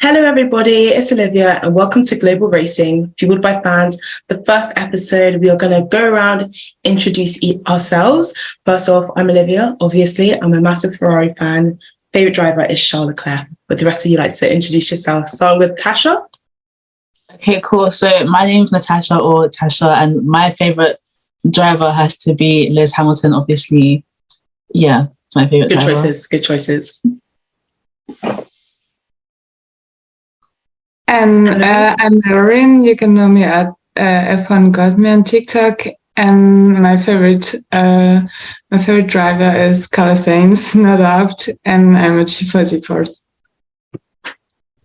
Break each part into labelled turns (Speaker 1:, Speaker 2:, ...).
Speaker 1: Hello, everybody. It's Olivia, and welcome to Global Racing, fueled by fans. The first episode, we are going to go around, introduce ourselves. First off, I'm Olivia. Obviously, I'm a massive Ferrari fan. Favorite driver is Charles Leclerc. Would the rest of you like to introduce yourself? Starting with Tasha.
Speaker 2: Okay, cool. So my name's Natasha or Tasha, and my favorite driver has to be Lewis Hamilton, obviously. Yeah, it's my favorite driver.
Speaker 1: Good choices.
Speaker 3: And I'm Laurine. You can know me at F1 Got Me on TikTok. And my favorite driver is Carlos Sainz, no doubt. And I'm a Chief Force.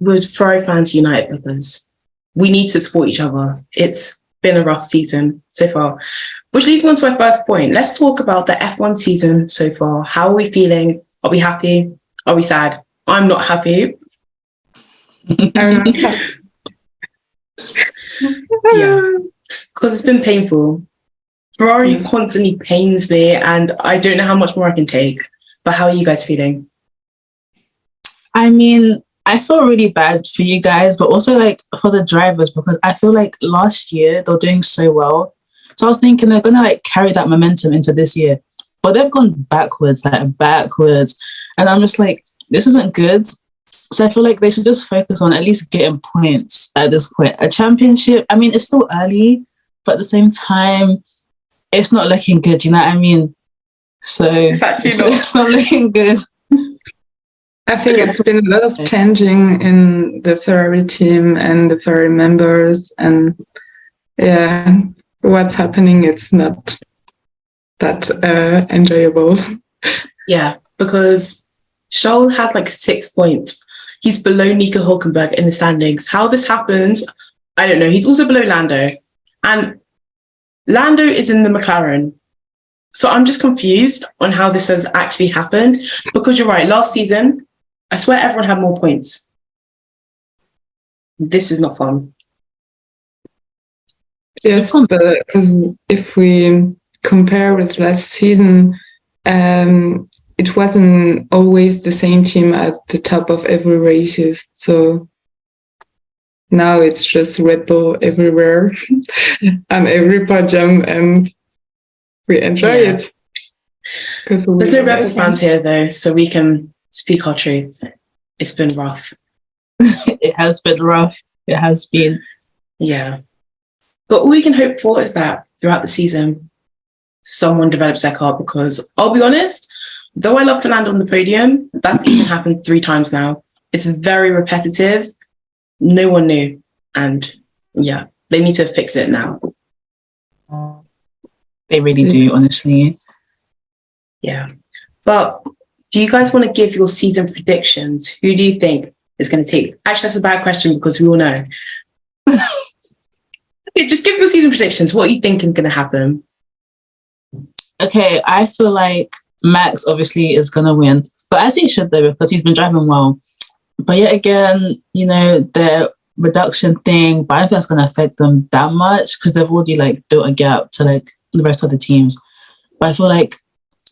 Speaker 1: Would Ferrari fans unite with us? We need to support each other. It's been a rough season so far. Which leads me on to my first point. Let's talk about the F1 season so far. How are we feeling? Are we happy? Are we sad? I'm not happy. Yeah, because it's been painful. Ferrari constantly pains me, and I don't know how much more I can take. But how are you guys feeling?
Speaker 2: I mean, I feel really bad for you guys, but also like for the drivers, because I feel like last year they're doing so well. So I was thinking they're gonna like carry that momentum into this year, but they've gone backwards. And I'm just like, this isn't good. So I feel like they should just focus on at least getting points at this point. A championship, I mean, it's still early, but at the same time, it's not looking good, you know what I mean? So it's not looking good.
Speaker 3: I think it's been a lot of changing in the Ferrari team and the Ferrari members. And yeah, what's happening, it's not that enjoyable.
Speaker 1: Yeah, because Charles has like 6 points. He's below Nico Hülkenberg in the standings. How this happens, I don't know. He's also below Lando. And Lando is in the McLaren. So I'm just confused on how this has actually happened. Because you're right, last season, I swear everyone had more points. This is not fun.
Speaker 3: Yes, because if we compare with last season, it wasn't always the same team at the top of every races. So now it's just Red Bull everywhere on every podium, and we enjoy it.
Speaker 1: There's no Red Bull fans here though, so we can speak our truth. It's been rough.
Speaker 2: It has been rough. It has been.
Speaker 1: Yeah. But all we can hope for is that throughout the season, someone develops their car, because I'll be honest, though I love Fernando on the podium, that's even happened 3 times now. It's very repetitive. No one knew. And yeah, they need to fix it now.
Speaker 2: They really do, honestly.
Speaker 1: Yeah. But do you guys want to give your season predictions? Who do you think is going to take? Actually, that's a bad question because we all know. Okay, just give your season predictions. What are you thinking is going to happen?
Speaker 2: Okay, I feel like Max obviously is going to win, but as he should though, because he's been driving well. But yet again, you know, the reduction thing, but I don't think that's going to affect them that much because they've already like built a gap to like the rest of the teams. But I feel like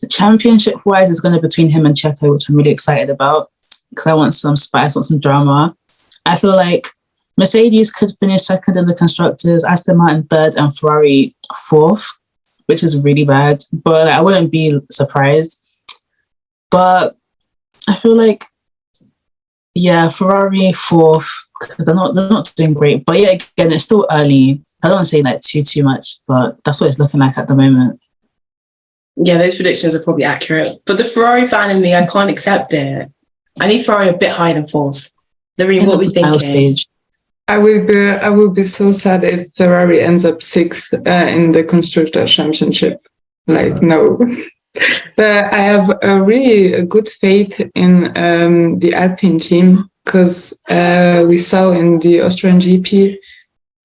Speaker 2: championship wise is going to be between him and Checo, which I'm really excited about because I want some spice, I want some drama. I feel like Mercedes could finish second in the constructors, Aston Martin third, and Ferrari fourth, which is really bad, but I wouldn't be surprised. But I feel like, yeah, Ferrari fourth, because they're not doing great. But yeah, again, it's still early. I don't want to say like too much, but that's what it's looking like at the moment.
Speaker 1: Yeah, those predictions are probably accurate. But the Ferrari fan in me, I can't accept it. I need Ferrari a bit higher than fourth. Laurine, what are we thinking?
Speaker 3: I will be so sad if Ferrari ends up sixth in the Constructor Championship. Like, no. But I have a really good faith in the Alpine team because we saw in the Austrian GP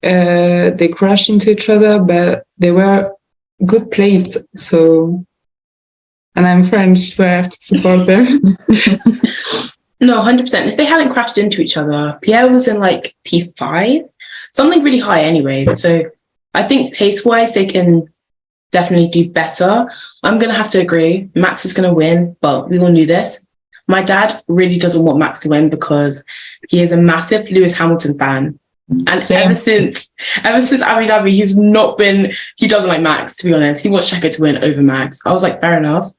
Speaker 3: they crashed into each other, but they were good placed. So, and I'm French, so I have to support them.
Speaker 1: No, 100%. If they hadn't crashed into each other, Pierre was in like P5, something really high anyway. So I think pace-wise, they can definitely do better. I'm going to have to agree. Max is going to win, but we all knew this. My dad really doesn't want Max to win because he is a massive Lewis Hamilton fan. And
Speaker 2: Same.
Speaker 1: ever since Abu Dhabi, he doesn't like Max, to be honest. He wants Checo to win over Max. I was like, fair enough.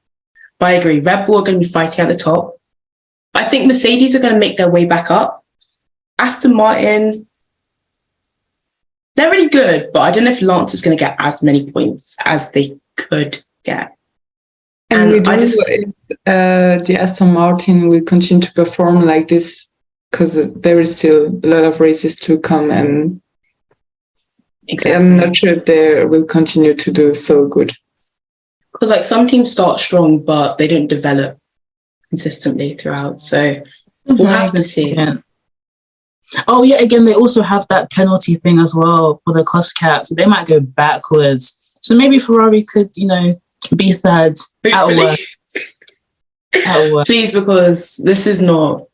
Speaker 1: But I agree. Red Bull are going to be fighting at the top. I think Mercedes are going to make their way back up. Aston Martin, they're really good, but I don't know if Lance is going to get as many points as they could get.
Speaker 3: And we don't know if the Aston Martin will continue to perform like this, because there is still a lot of races to come, and exactly. I'm not sure if they will continue to do so good.
Speaker 1: Because like some teams start strong, but they don't develop consistently throughout. So we'll have to see.
Speaker 2: Yeah. Oh yeah, again, they also have that penalty thing as well for the cost cap, so they might go backwards. So maybe Ferrari could, be third at work.
Speaker 1: Please, because this is not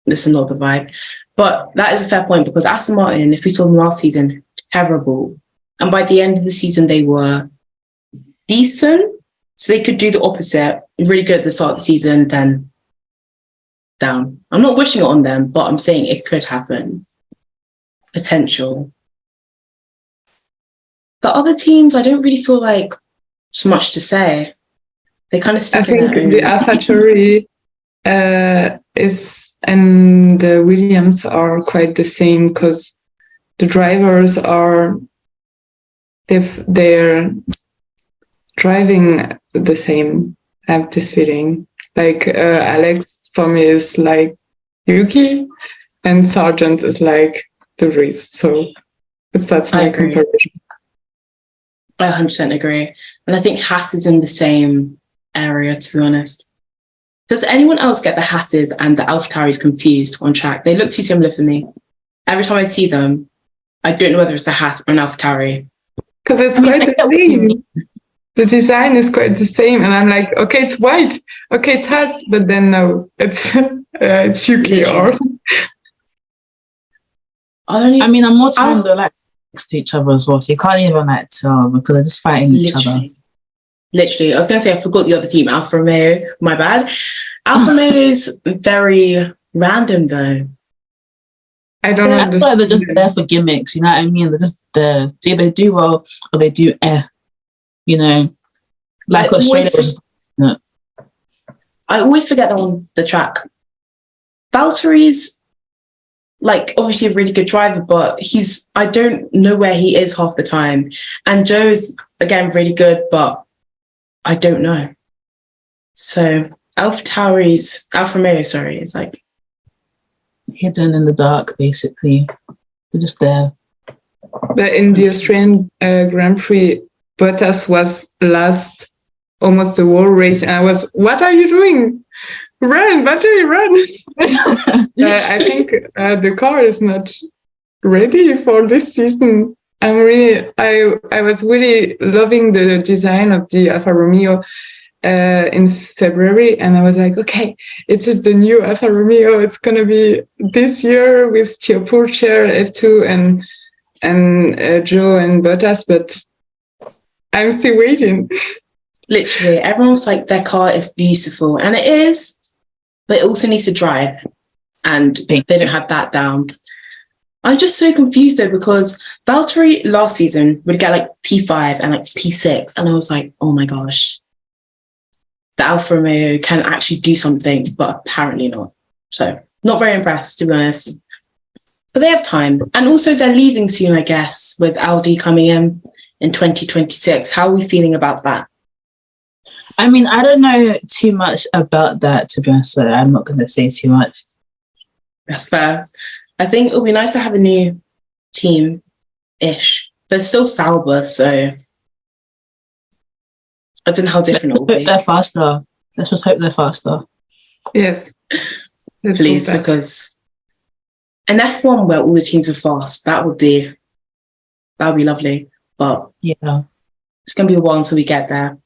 Speaker 1: the vibe. But that is a fair point, because Aston Martin, if we saw them last season, terrible. And by the end of the season, they were decent. So they could do the opposite, really good at the start of the season, then down. I'm not wishing it on them, but I'm saying it could happen. Potential. The other teams, I don't really feel like so much to say. They kind of stick in their own.
Speaker 3: I think the AlphaTauri and the Williams are quite the same, because the drivers they're driving the same. I have this feeling. Like Alex for me is like Yuki, and Sargent is like the Reese. So that's my comparison.
Speaker 1: I 100% agree. And I think Haas is in the same area, to be honest. Does anyone else get the Hasses and the AlphaTauris confused on track? They look too similar for me. Every time I see them, I don't know whether it's a Haas or an AlphaTauri.
Speaker 3: Because it's quite the same. The design is quite the same. And I'm like, okay, it's white. Okay, it's Haas. But then no, it's Yuki or...
Speaker 2: I'm more time they're like next to each other as well. So you can't even tell, because they're just fighting each other.
Speaker 1: Literally, I was going to say, I forgot the other team, Alfa Romeo. My bad. Alfa Romeo is very random, though.
Speaker 3: I don't know.
Speaker 2: I feel like they're just there for gimmicks, you know what I mean? They're just there. It's either they do well or they do Like Australia was just...
Speaker 1: I always forget that on the track. Valtteri's, obviously a really good driver, but I don't know where he is half the time. And Joe's, again, really good, but I don't know. So Alfa Romeo, is
Speaker 2: hidden in the dark, basically. They're just there.
Speaker 3: But in the Australian Grand Prix, Bottas was last almost the whole race, and I was, what are you doing? Run, battery, run! I think the car is not ready for this season. I was really loving the design of the Alfa Romeo in February, and I was like, okay, it's the new Alfa Romeo. It's gonna be this year with Theo Purcher, F2, and Joe and Bottas, but I'm still waiting.
Speaker 1: Literally, everyone's like, their car is beautiful, and it is, but it also needs to drive, and they don't have that down. I'm just so confused though, because Valtteri last season would get P5 and P6, and I was like, oh my gosh, the Alfa Romeo can actually do something, but apparently not. So not very impressed, to be honest. But they have time, and also they're leaving soon, I guess, with Audi coming in 2026. How are we feeling about that?
Speaker 2: I don't know too much about that, to be honest, so I'm not going to say too much.
Speaker 1: That's fair. I think it would be nice to have a new team-ish, but it's still Sauber, so I don't know how different it will be.
Speaker 2: They're faster. Let's just hope they're faster.
Speaker 3: Yes.
Speaker 1: Please, because an F1 where all the teams are fast, that would be lovely. But
Speaker 2: yeah,
Speaker 1: it's going to be a while until we get there.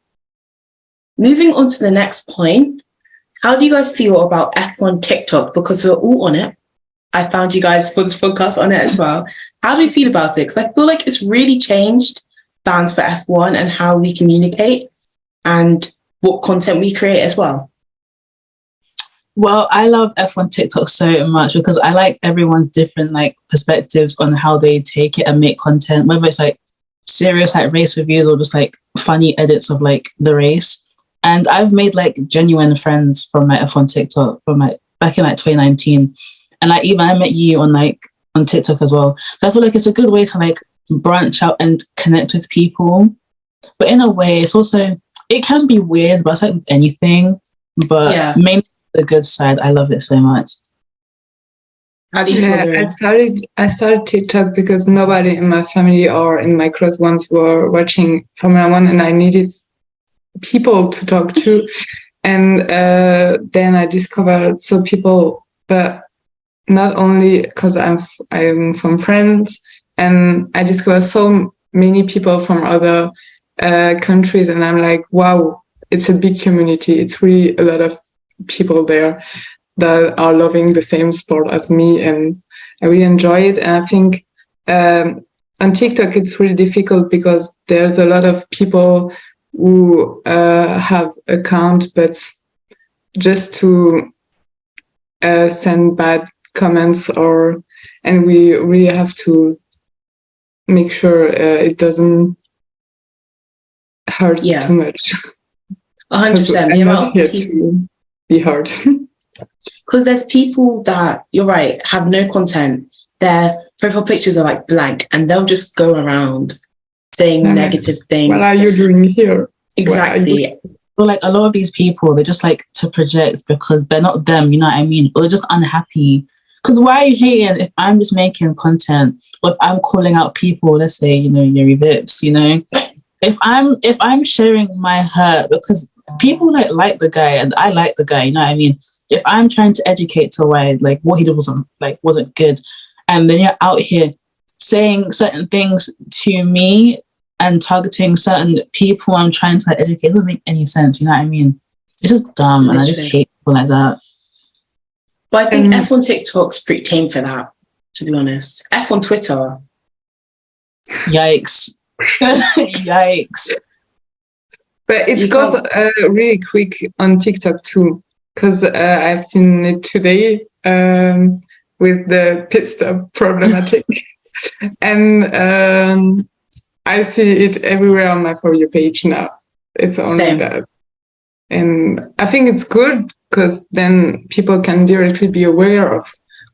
Speaker 1: Moving on to the next point, how do you guys feel about F1 TikTok? Because we're all on it. I found you guys for this podcast on it as well. How do you feel about it? Because I feel like it's really changed fans for F1 and how we communicate and what content we create as well.
Speaker 2: Well, I love F1 TikTok so much because I like everyone's different like perspectives on how they take it and make content, whether it's like serious like race reviews or just like funny edits of like the race. And I've made like genuine friends from my F1 TikTok from like back in like 2019. And like even I met you on TikTok as well. So I feel like it's a good way to like branch out and connect with people. But in a way, it's also, it can be weird, but it's like anything. But mainly the good side, I love it so much.
Speaker 1: How do you feel?
Speaker 3: I started TikTok because nobody in my family or in my close ones were watching Formula One, and I needed people to talk to. And then I discovered people, but not only because I'm from France, and I discovered so many people from other countries, and I'm like, wow, it's a big community. It's really a lot of people there that are loving the same sport as me, and I really enjoy it. And I think on TikTok it's really difficult because there's a lot of people who have account, but just to send bad comments, and we really have to make sure it doesn't hurt too much.
Speaker 1: 100%.
Speaker 3: I'm not here to be hard.
Speaker 1: Because there's people that, you're right, have no content. Their profile pictures are like blank, and they'll just go around saying negative things.
Speaker 3: What are you doing here?
Speaker 1: Exactly.
Speaker 2: But like a lot of these people, they just like to project because they're not them, you know what I mean? Or they're just unhappy. Because why are you hating if I'm just making content, or if I'm calling out people, let's say, you know, Yuri Vips, you know? If I'm sharing my hurt, because people like the guy and I like the guy, you know what I mean? If I'm trying to educate to why like what he did wasn't good, and then you're out here saying certain things to me and targeting certain people I'm trying to educate, it doesn't make any sense, you know what I mean? It's just dumb. Literally. And I just hate people like that.
Speaker 1: But I think F1 TikTok's pretty tame for that, to be honest. F1 Twitter.
Speaker 2: Yikes. Yikes.
Speaker 3: But it goes really quick on TikTok too, because I've seen it today with the pit stop problematic. And I see it everywhere on my For You page now. It's only that. And I think it's good because then people can directly be aware of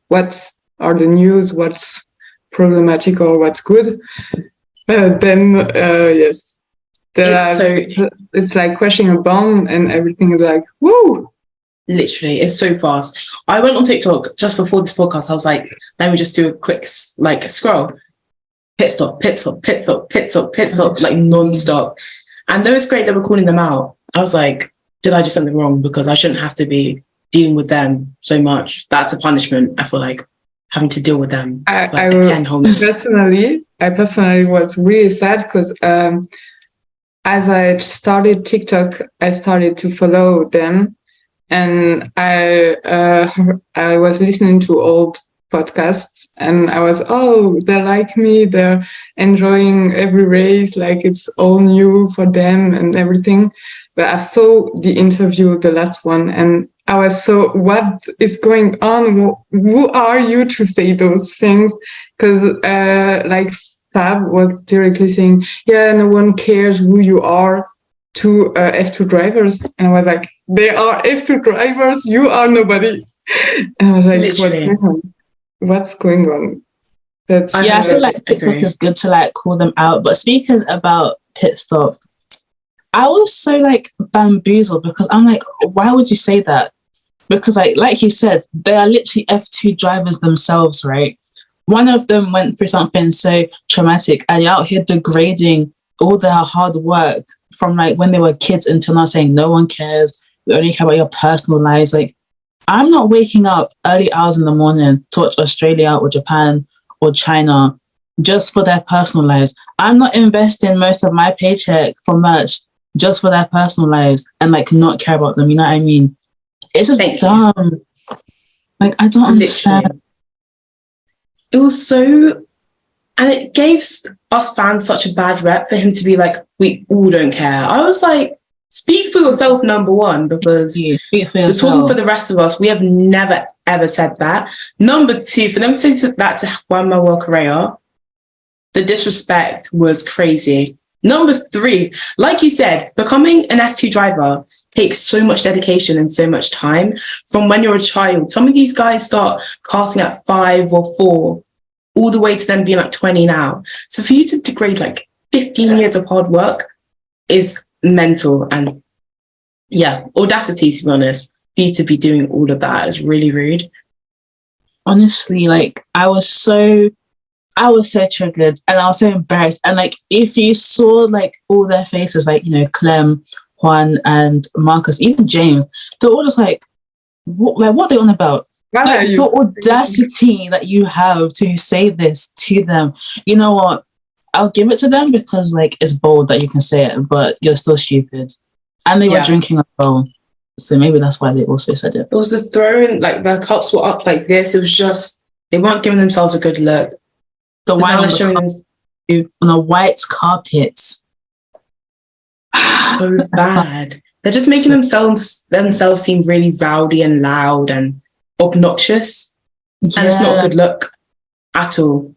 Speaker 3: what are the news, what's problematic or what's good. Then, yes. It's like crashing a bomb and everything is like, woo!
Speaker 1: Literally, it's so fast. I went on TikTok just before this podcast. I was like, let me just do a quick scroll. Pit stop, pit stop, pit stop, pit stop, pit stop, like non-stop. And though it's great that we're calling them out, I was like, did I do something wrong? Because I shouldn't have to be dealing with them so much. That's a punishment, I feel like, having to deal with them.
Speaker 3: I personally was really sad because as I started TikTok, I started to follow them, and I was listening to old podcasts, and I was, they're like me, they're enjoying every race, like it's all new for them and everything. But I saw the interview, the last one, and I was so, what is going on? Who are you to say those things? Because like Fab was directly saying, yeah, no one cares who you are to F2 drivers. And I was like, they are F2 drivers, you are nobody. And I was like, what's going on?
Speaker 2: I feel like TikTok is good to like call them out. But speaking about pit stop, I was so like bamboozled because I'm like, why would you say that? Because like you said, they are literally F2 drivers themselves, right? One of them went through something so traumatic, and you're out here degrading all their hard work from like when they were kids until now, saying no one cares, we only care about your personal lives. Like, I'm not waking up early hours in the morning to watch Australia or Japan or China just for their personal lives. I'm not investing most of my paycheck for merch just for their personal lives and like not care about them, you know what I mean? It's just dumb. Like, I don't understand.
Speaker 1: It was so, and it gave us fans such a bad rep for him to be like, we all don't care. I was like, speak for yourself, number one, because
Speaker 2: Speak for
Speaker 1: you're talking
Speaker 2: yourself.
Speaker 1: for the rest of us. We have never, ever said that. Number two, for them to say that to Juan Manuel Correa, the disrespect was crazy. Number three, like you said, becoming an F2 driver takes so much dedication and so much time from when you're a child. Some of these guys start casting at 5 or 4, all the way to them being like 20 now. So for you to degrade like 15 years of hard work is mental. And yeah, audacity, to be honest, for you to be doing all of that is really rude.
Speaker 2: Honestly, like I was so triggered and I was so embarrassed. And like if you saw like all their faces, like, you know, Clem, Juan and Marcus, even James, they're all just like what are they on about? Like the audacity that you have to say this to them. You know what? I'll give it to them because like it's bold that you can say it, but you're still stupid. And they were drinking alcohol. So maybe that's why they also said it.
Speaker 1: It was just throwing, like the cups were up like this. It was just, they weren't giving themselves a good look.
Speaker 2: The wine on a white carpet.
Speaker 1: So bad. They're just making themselves seem really rowdy and loud and obnoxious. Yeah. And it's not a good look at all.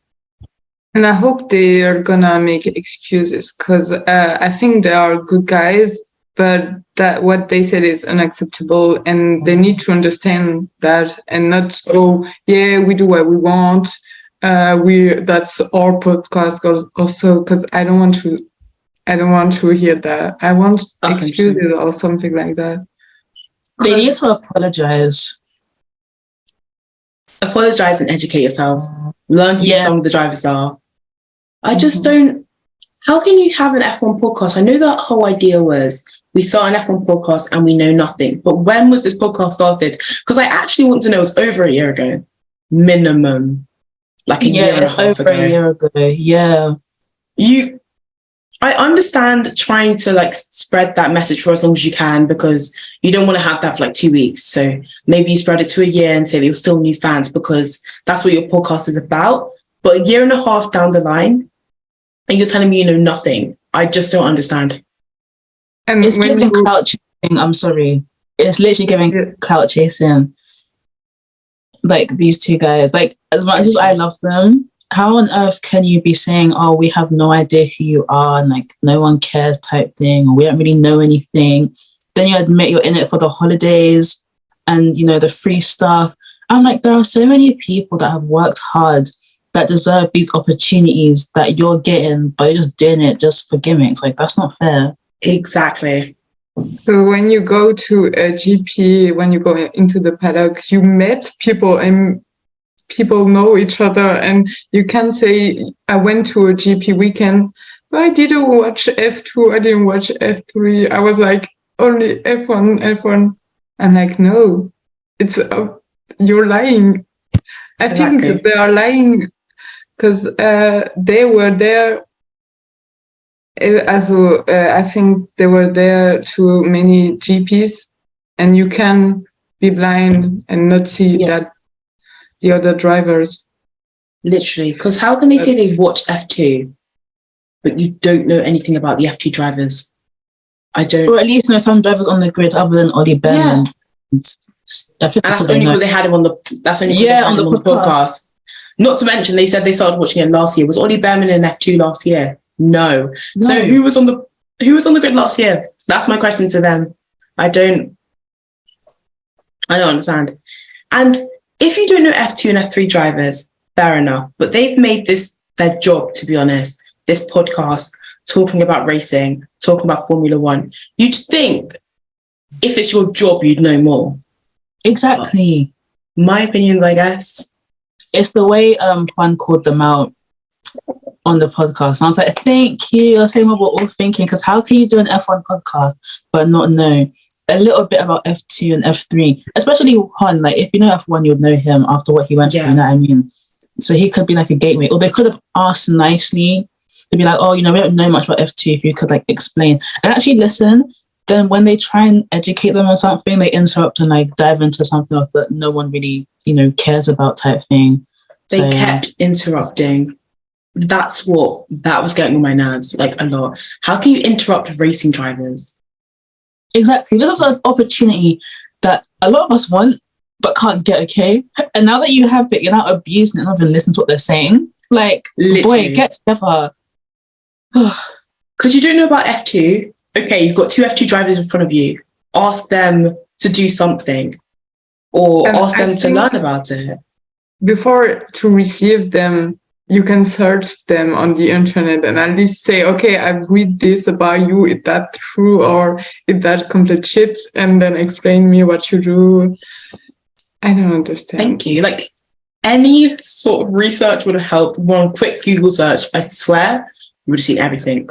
Speaker 3: And I hope they are gonna make excuses because I think they are good guys, but that what they said is unacceptable, and they need to understand that and not go, yeah, we do what we want. That's our podcast also, because I don't want to hear that. I want excuses or something like that.
Speaker 2: They need to apologize.
Speaker 1: Apologize and educate yourself. Learn who some of the drivers are. I just don't. How can you have an F1 podcast? I know that whole idea was we start an F1 podcast and we know nothing. But when was this podcast started? Because I actually want to know. It's over a year ago, minimum. Like a year and a half ago.
Speaker 2: A year ago. Yeah.
Speaker 1: I understand trying to like spread that message for as long as you can because you don't want to have that for like 2 weeks. So maybe you spread it to a year and say that you're still new fans because that's what your podcast is about. But a year and a half down the line, and you're telling me you know nothing. I just don't understand.
Speaker 3: And
Speaker 2: it's giving clout chasing. I'm sorry. It's literally giving clout chasing. Like these two guys, like as much as I love them, how on earth can you be saying, oh, we have no idea who you are and like no one cares type thing, or we don't really know anything? Then you admit you're in it for the holidays and, you know, the free stuff. I'm like, there are so many people that have worked hard that deserve these opportunities that you're getting, but you're just doing it just for gimmicks. Like, that's not fair.
Speaker 1: Exactly.
Speaker 3: So when you go to a GP, when you go into the paddocks, you met people and people know each other, and you can say, I went to a GP weekend, but I didn't watch F2, I didn't watch F3. I was like, only F1. I'm like, no, it's you're lying. I think they are lying because they were there. I think they were there to many GPs, and you can be blind and not see that the other drivers.
Speaker 1: Literally, because how can they say they watch F2, but you don't know anything about the F2 drivers? I don't.
Speaker 2: Or at least know some drivers on the grid other than Ollie Behrman.
Speaker 1: Yeah. And that's only because they had him on the. That's only because they had him on the podcast. Not to mention, they said they started watching it last year. Was Ollie Behrman in F2 last year? No. So who was on the grid last year? That's my question to them. I don't understand. And if you don't know F2 and F3 drivers, fair enough. But they've made this their job, to be honest. This podcast, talking about racing, talking about Formula One. You'd think if it's your job, you'd know more.
Speaker 2: Exactly.
Speaker 1: But my opinions, I guess.
Speaker 2: It's the way Juan called them out on the podcast. And I was like, thank you. That's what we're all thinking. Because how can you do an F1 podcast but not know a little bit about F2 and F3? Especially Juan. Like, if you know F1, you'll know him after what he went through. You know what I mean? So he could be like a gateway. Or they could have asked nicely to be like, oh, you know, we don't know much about F2. If you could like explain and actually listen. Then when they try and educate them on something, they interrupt and like dive into something else that no one really, you know, cares about type thing.
Speaker 1: They kept interrupting. That was getting on my nerves like a lot. How can you interrupt racing drivers?
Speaker 2: Exactly. This is an opportunity that a lot of us want but can't get, okay? And now that you have it, you're not abusing it, not even listening to what they're saying. Like,
Speaker 1: Literally.
Speaker 2: boy, get together.
Speaker 1: Because you don't know about F2. Okay, you've got two F2 drivers in front of you. Ask them to do something, or ask them to learn about it.
Speaker 3: Before to receive them, you can search them on the internet and at least say, okay, I've read this about you. Is that true or is that complete shit? And then explain me what you do. I don't understand.
Speaker 1: Thank you. Like, any sort of research would have helped. One quick Google search, I swear, you would have seen everything.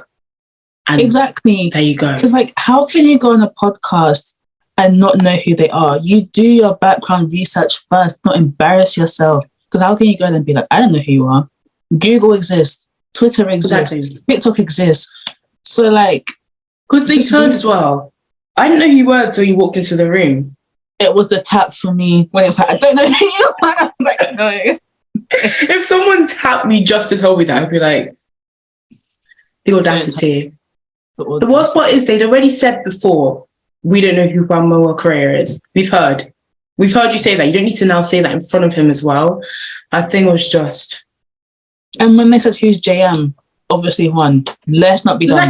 Speaker 1: And
Speaker 2: exactly.
Speaker 1: There you go.
Speaker 2: Because, like, how can you go on a podcast and not know who they are? You do your background research first, not embarrass yourself. Because how can you go and be like, I don't know who you are? Google exists, Twitter exists,
Speaker 1: Exactly.
Speaker 2: TikTok exists. So, like...
Speaker 1: Because they turned as well. I didn't know who you were until you walked into the room.
Speaker 2: It was the tap for me when it was like, I don't know who you are. I was like, no.
Speaker 1: If someone tapped me just to tell me that, I'd be like, the audacity. The worst part is they'd already said before, we don't know who Grandma Correa is. We've heard you say that. You don't need to now say that in front of him as well. I think it was just...
Speaker 2: And when they said, who's JM? Obviously one. Let's not be done.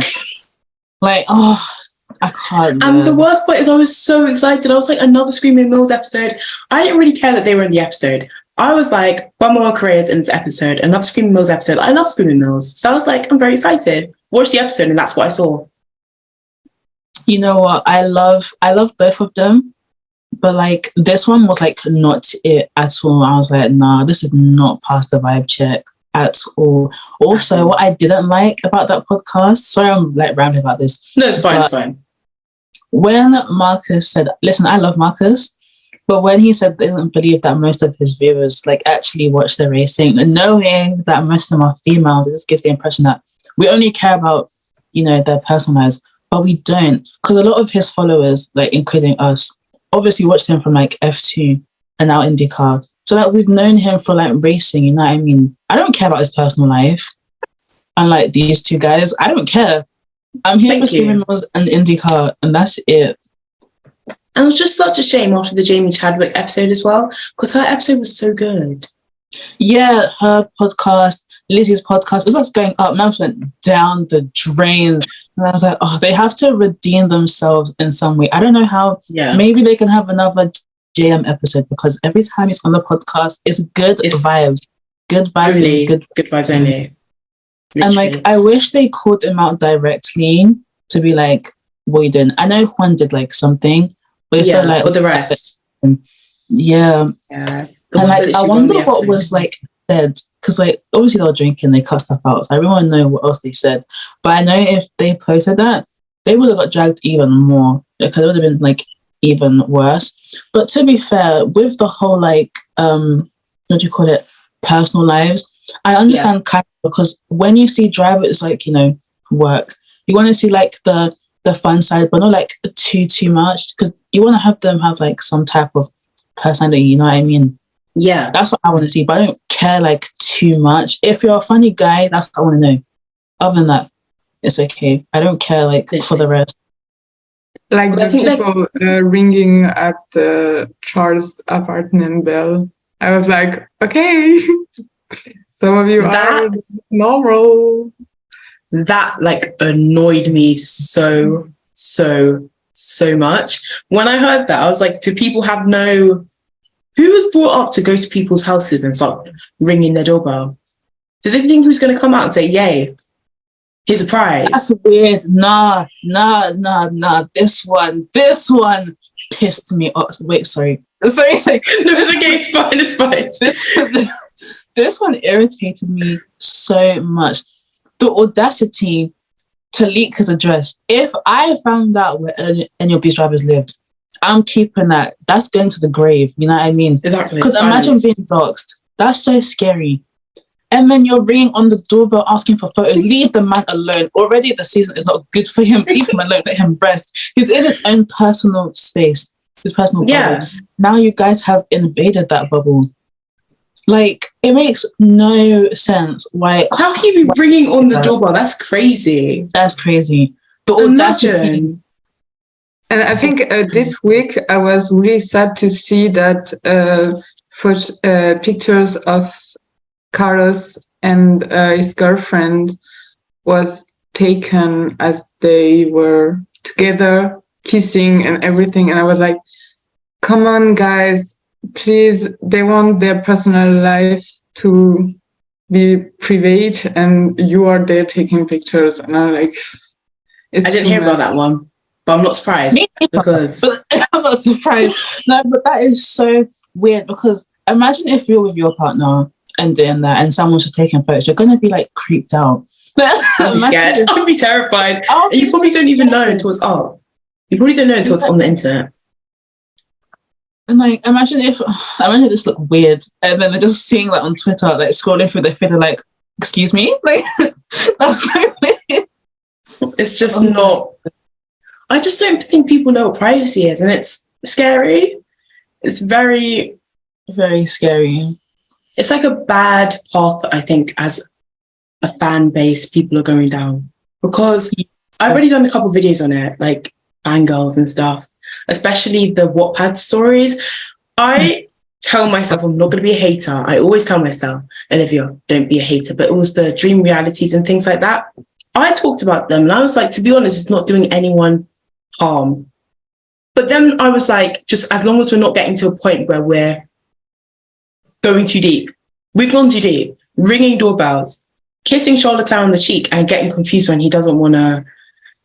Speaker 2: Like, oh, I can't.
Speaker 1: And the worst part is I was so excited. I was like, another Screaming Mills episode. I didn't really care that they were in the episode. I was like, Grandma Correa is in this episode. Another Screaming Mills episode. I love Screaming Mills. So I was like, I'm very excited. Watch the episode and that's what I saw.
Speaker 2: You know what? I love both of them. But like this one was like not it at all. I was like, nah, this is not past the vibe check at all. Also, what I didn't like about that podcast, sorry I'm like rambling about this.
Speaker 1: No, it's fine, it's fine.
Speaker 2: When Marcus said, listen, I love Marcus, but when he said they didn't believe that most of his viewers like actually watch the racing, and knowing that most of them are females, it just gives the impression that we only care about, you know, their personal lives, but we don't. Because a lot of his followers, like including us, obviously watched him from like F2 and now IndyCar. So like we've known him for like racing, you know what I mean? I don't care about his personal life. Unlike these two guys, I don't care. I'm here for Screaming Mills and IndyCar, and that's it.
Speaker 1: And it was just such a shame after the Jamie Chadwick episode as well, because her episode was so good.
Speaker 2: Yeah, her podcast, Lizzie's podcast, it was just going up. Now it went down the drain. And I was like, oh, they have to redeem themselves in some way. I don't know how.
Speaker 1: Yeah.
Speaker 2: Maybe they can have another JM episode, because every time he's on the podcast, it's good vibes. Good vibes.
Speaker 1: Only,
Speaker 2: good
Speaker 1: vibes only.
Speaker 2: Literally. And like, I wish they called him out directly to be like, what are you doing? I know Juan did like something, but
Speaker 1: yeah,
Speaker 2: like,
Speaker 1: but the rest.
Speaker 2: Yeah.
Speaker 1: Yeah.
Speaker 2: And like, I wonder what was like said, because like obviously they were drinking, they cut stuff out. So I really want to know what else they said. But I know if they posted that, they would have got dragged even more, because it would have been like even worse. But to be fair, with the whole like what do you call it, personal lives, I understand kind of, because when you see drivers like, you know, work, you want to see like the fun side, but not like too much, because you want to have them have like some type of personality, you know what I mean?
Speaker 1: Yeah,
Speaker 2: that's what I want to see, but I don't care like too much. If you're a funny guy, that's what I want to know. Other than that, it's okay. I don't care like for the rest.
Speaker 3: Like the people ringing at the Charles' apartment bell. I was like, okay, some of you are normal.
Speaker 1: That like annoyed me so much. When I heard that, I was like, do people have no... Who was brought up to go to people's houses and start ringing their doorbell? Do they think who's going to come out and say, yay, here's a prize?
Speaker 2: That's weird. Nah. This one pissed me off. Wait, sorry.
Speaker 1: No, it's okay. It's fine.
Speaker 2: This one irritated me so much. The audacity to leak his address. If I found out where any of these drivers lived, I'm keeping that. That's going to the grave. You know what I mean?
Speaker 1: Exactly.
Speaker 2: Because imagine being doxxed. That's so scary. And then you're ringing on the doorbell asking for photos. Leave the man alone. Already the season is not good for him. Leave him alone. Let him rest. He's in his own personal space. His personal bubble. Now you guys have invaded that bubble. Like, it makes no sense. Why?
Speaker 1: How can you be ringing on the doorbell? That's crazy.
Speaker 2: That's crazy. The audacity.
Speaker 3: And I think this week I was really sad to see that pictures of Carlos and his girlfriend was taken as they were together, kissing and everything. And I was like, come on, guys, please, they want their personal life to be private, and you are there taking pictures. And I'm like,
Speaker 1: I didn't hear about that one, but I'm not surprised because
Speaker 2: I'm not surprised. No, but that is so weird, because imagine if you're with your partner and doing that and someone's just taking photos, you're gonna be like creeped out.
Speaker 1: I'd be scared. I'd be terrified. And you probably don't even know until it's up. You probably don't know until it's on the internet.
Speaker 2: And like, imagine if it just looked weird, and then they're just seeing that on Twitter, like scrolling through their feed, like, excuse me, like that's so weird.
Speaker 1: It's just not. I just don't think people know what privacy is, and it's scary. It's very,
Speaker 2: very scary.
Speaker 1: It's like a bad path, I think, as a fan base people are going down, because I've already done a couple of videos on it, like fangirls and stuff, especially the Wattpad stories. I tell myself I'm not going to be a hater. I always tell myself, Olivia, don't be a hater, but it was the dream realities and things like that. I talked about them and I was like, to be honest, it's not doing anyone harm. But then I was like, just as long as we're not getting to a point where we're going too deep. We've gone too deep. Ringing doorbells, kissing Charles Leclerc on the cheek and getting confused when he doesn't want to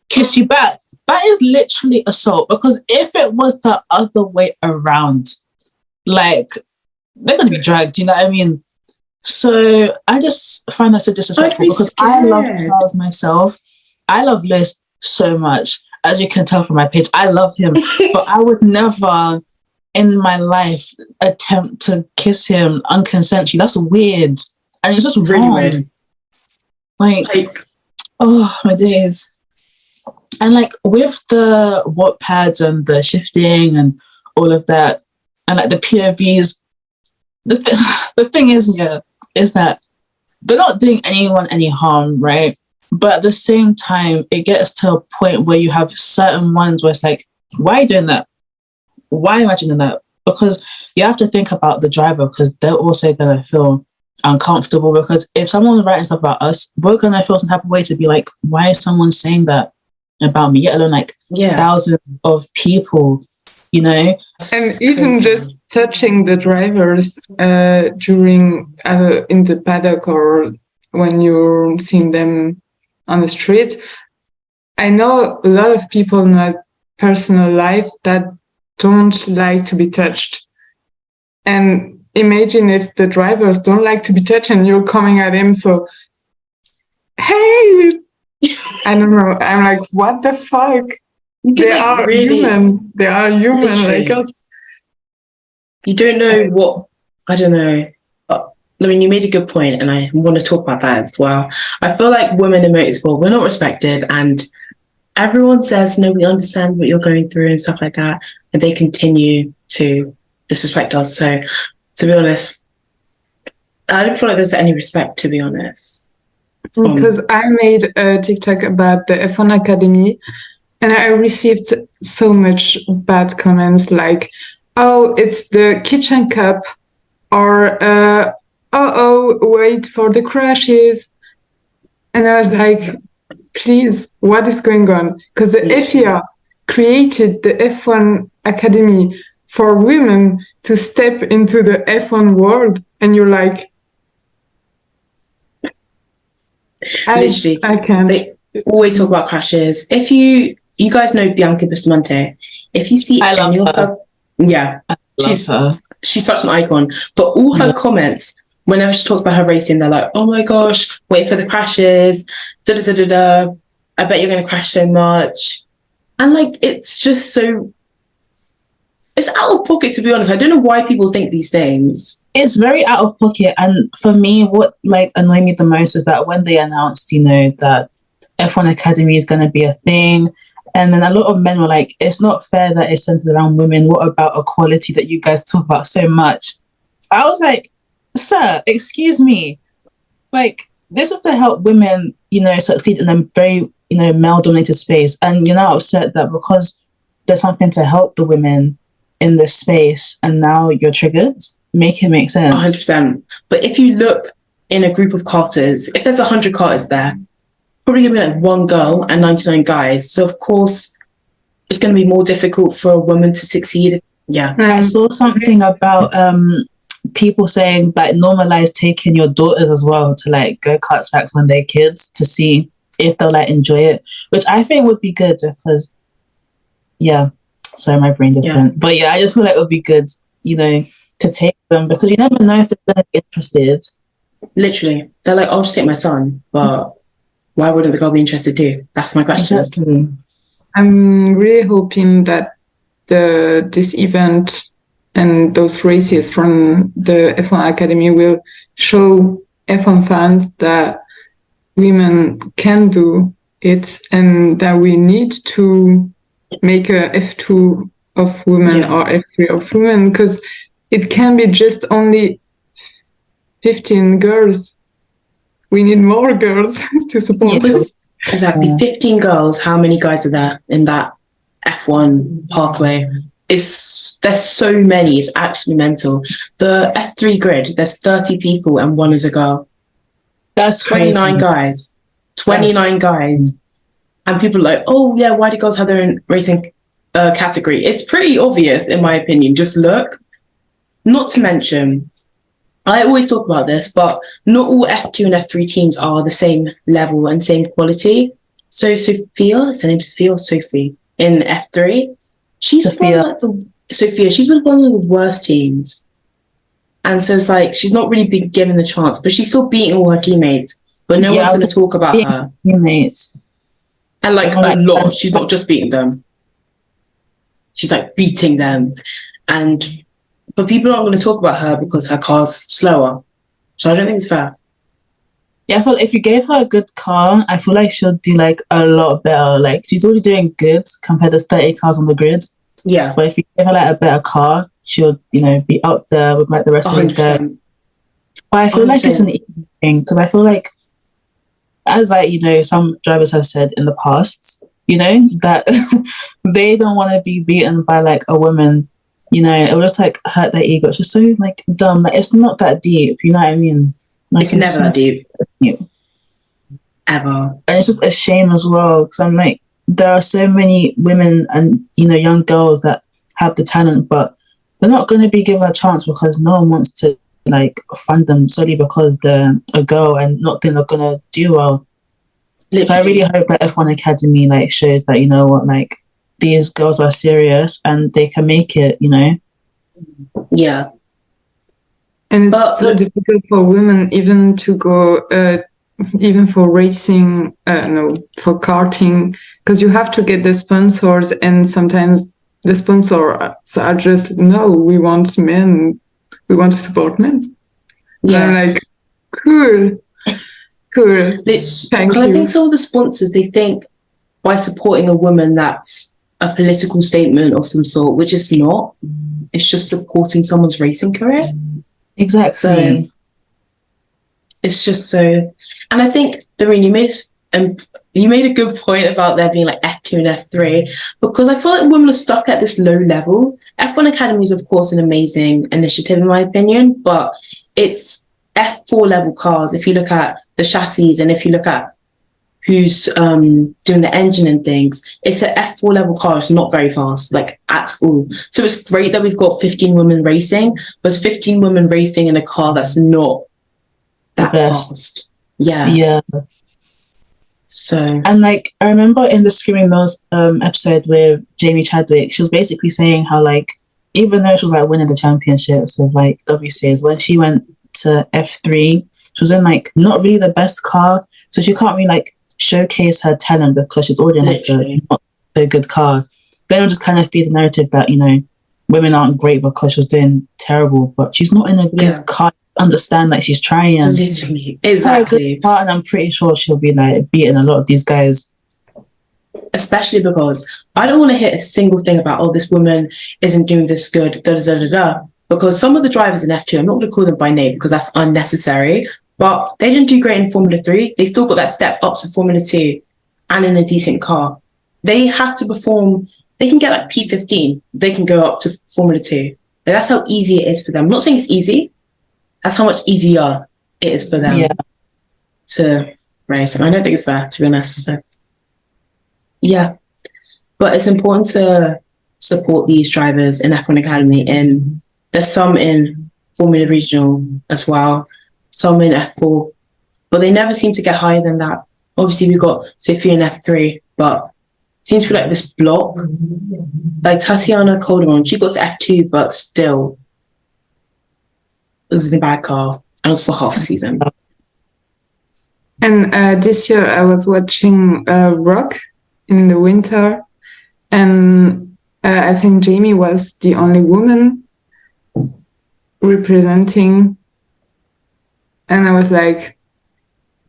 Speaker 2: kiss you back. That is literally assault, because if it was the other way around, like, they're going to be dragged, you know what I mean? So I just find that so disrespectful, because I love Charles myself. I love Lewis so much. As you can tell from my page, I love him. But I would never in my life attempt to kiss him unconsensually. That's weird. And it's just really weird. Like, oh my days. And like with the Wattpads and the shifting and all of that, and like the POVs, the thing is, is that they're not doing anyone any harm, right? But at the same time, it gets to a point where you have certain ones where it's like, why are you doing that? Why am I doing that? Because you have to think about the driver, because they're also going to feel uncomfortable, because if someone's writing stuff about us, we're going to feel some type of way to be like, why is someone saying that about me, yet alone like thousands of people, you know?
Speaker 3: And even just touching the drivers during in the paddock or when you're seeing them on the street. I know a lot of people in my personal life that don't like to be touched. And imagine if the drivers don't like to be touched and you're coming at him, so, hey, I don't know. I'm like, what the fuck? They are really human. They are human like us.
Speaker 1: You don't know what, I don't know. I mean, you made a good point, and I want to talk about that as well. I feel like women in motorsport, we're not respected, and everyone says, no, we understand what you're going through and stuff like that, and they continue to disrespect us. So, to be honest, I don't feel like there's any respect, to be honest.
Speaker 3: Because I made a TikTok about the F1 Academy, and I received so much bad comments like, oh, it's the kitchen cup, or wait for the crashes. And I was like, please, what is going on? Because the FIA created the F1 Academy for women to step into the F1 world, and you're like,
Speaker 1: literally,
Speaker 3: I can't.
Speaker 1: They always talk about crashes. If you guys know Bianca Bustamante, if you see any of her, she's such an icon. But all her comments, whenever she talks about her racing, they're like, "Oh my gosh, wait for the crashes, da da da da da. I bet you're gonna crash so much," and like it's just so. It's out of pocket, to be honest. I don't know why people think these things.
Speaker 2: It's very out of pocket. And for me, what like annoyed me the most is that when they announced, you know, that F1 Academy is going to be a thing, and then a lot of men were like, it's not fair that it's centered around women. What about equality that you guys talk about so much? I was like, sir, excuse me. Like, this is to help women, you know, succeed in a very, you know, male-dominated space. And you're now upset that because there's something to help the women in this space, and now you're triggered. Make it make sense.
Speaker 1: 100%. But if you look in a group of carters, if there's 100 carters there, probably gonna be like one girl and 99 guys. So of course, it's gonna be more difficult for a woman to succeed. Yeah.
Speaker 2: I saw something about people saying like normalize taking your daughters as well to like go kart tracks when they're kids to see if they'll like enjoy it, which I think would be good because sorry, my brain just went. But I just feel like it would be good, to take them because you never know if they're gonna be interested.
Speaker 1: Literally, they're like, I'll just take my son, but why wouldn't the girl be interested too? That's my question.
Speaker 2: Exactly.
Speaker 3: I'm really hoping that this event and those races from the F1 Academy will show F1 fans that women can do it and that we need to make a F2 of women or F3 of women, because it can be just only 15 girls. We need more girls to support.
Speaker 1: Exactly. 15 girls. How many guys are there in that F1 pathway? There's so many. It's actually mental. The F3 grid, there's 30 people and one is a girl.
Speaker 2: That's
Speaker 1: 29 guys. 29 guys. And people are like, oh yeah, why do girls have their own racing category? It's pretty obvious in my opinion. Just look. Not to mention, I always talk about this, but not all F2 and F3 teams are the same level and same quality. So Sophia, is her name Sophie, in F3, she's she's with one of the worst teams. And so it's like, she's not really been given the chance, but she's still beating all her teammates, but no one's going to talk about her.
Speaker 2: Teammates.
Speaker 1: And like a lot, she's not just beating them. She's like beating them. But people aren't going to talk about her because her car's slower. So I don't think it's fair.
Speaker 2: Yeah, I feel if you gave her a good car, I feel like she'll do like a lot better. Like she's already doing good compared to 30 cars on the grid.
Speaker 1: Yeah.
Speaker 2: But if you give her like a better car, she'll, be up there with like the rest of these guys. But I feel 100%. Like it's an easy thing because I feel like, as like, some drivers have said in the past, that they don't want to be beaten by like a woman. It will just like hurt their ego. It's just so like dumb. Like it's not that deep. You know what I mean? Like,
Speaker 1: it's never that deep. Ever.
Speaker 2: And it's just a shame as well because I'm like, there are so many women and young girls that have the talent, but they're not going to be given a chance because no one wants to like fund them solely because they're a girl and not think they're gonna do well. Literally. So I really hope that F1 Academy like shows that like these girls are serious and they can make it,
Speaker 1: Yeah.
Speaker 3: And it's so difficult for women even to go, even for racing, for karting, because you have to get the sponsors and sometimes the sponsors are just, no, we want men. We want to support men. Yeah. And I'm like, cool. Thank you.
Speaker 1: I think some of the sponsors, they think by supporting a woman that's a political statement of some sort, which is not. It's just supporting someone's racing career.
Speaker 2: Exactly.
Speaker 1: So it's just so. And I think, Laurine, you made a good point about there being like F2 and F3, because I feel like women are stuck at this low level. F1 Academy is, of course, an amazing initiative, in my opinion, but it's F4 level cars. If you look at the chassis and if you look at who's doing the engine and things, it's an F4 level car. It's not very fast, like at all. So it's great that we've got 15 women racing, but it's 15 women racing in a car that's not that fast. Yeah. So,
Speaker 2: and like I remember in the Screaming Mills episode with Jamie Chadwick, she was basically saying how like even though she was like winning the championships with like WCs, when she went to F3, she was in like not really the best car, so she can't really like showcase her talent because she's already in like a not so good car. Then it'll just kind of be the narrative that women aren't great because she's doing terrible, but she's not in a good car. Understand like she's trying.
Speaker 1: Literally, exactly.
Speaker 2: And I'm pretty sure she'll be like beating a lot of these guys.
Speaker 1: Especially because I don't want to hear a single thing about this woman isn't doing this good, because some of the drivers in F2, I'm not going to call them by name because that's unnecessary, but they didn't do great in Formula 3. They still got that step up to Formula 2 and in a decent car. They have to perform. they can get like P15. They can go up to Formula 2. Like, that's how easy it is for them. I'm not saying it's easy. That's how much easier it is for them to race. And I don't think it's fair, to be honest. So, yeah. But it's important to support these drivers in F1 Academy. And there's some in Formula Regional as well, some in F4, but they never seem to get higher than that. Obviously, we've got Sophia in F3, but it seems to be like this block. Like Tatiana Calderon, she got to F2, but still it was in a bad car, and it was for half season.
Speaker 3: And this year I was watching Rock in the winter, and I think Jamie was the only woman representing, and I was like,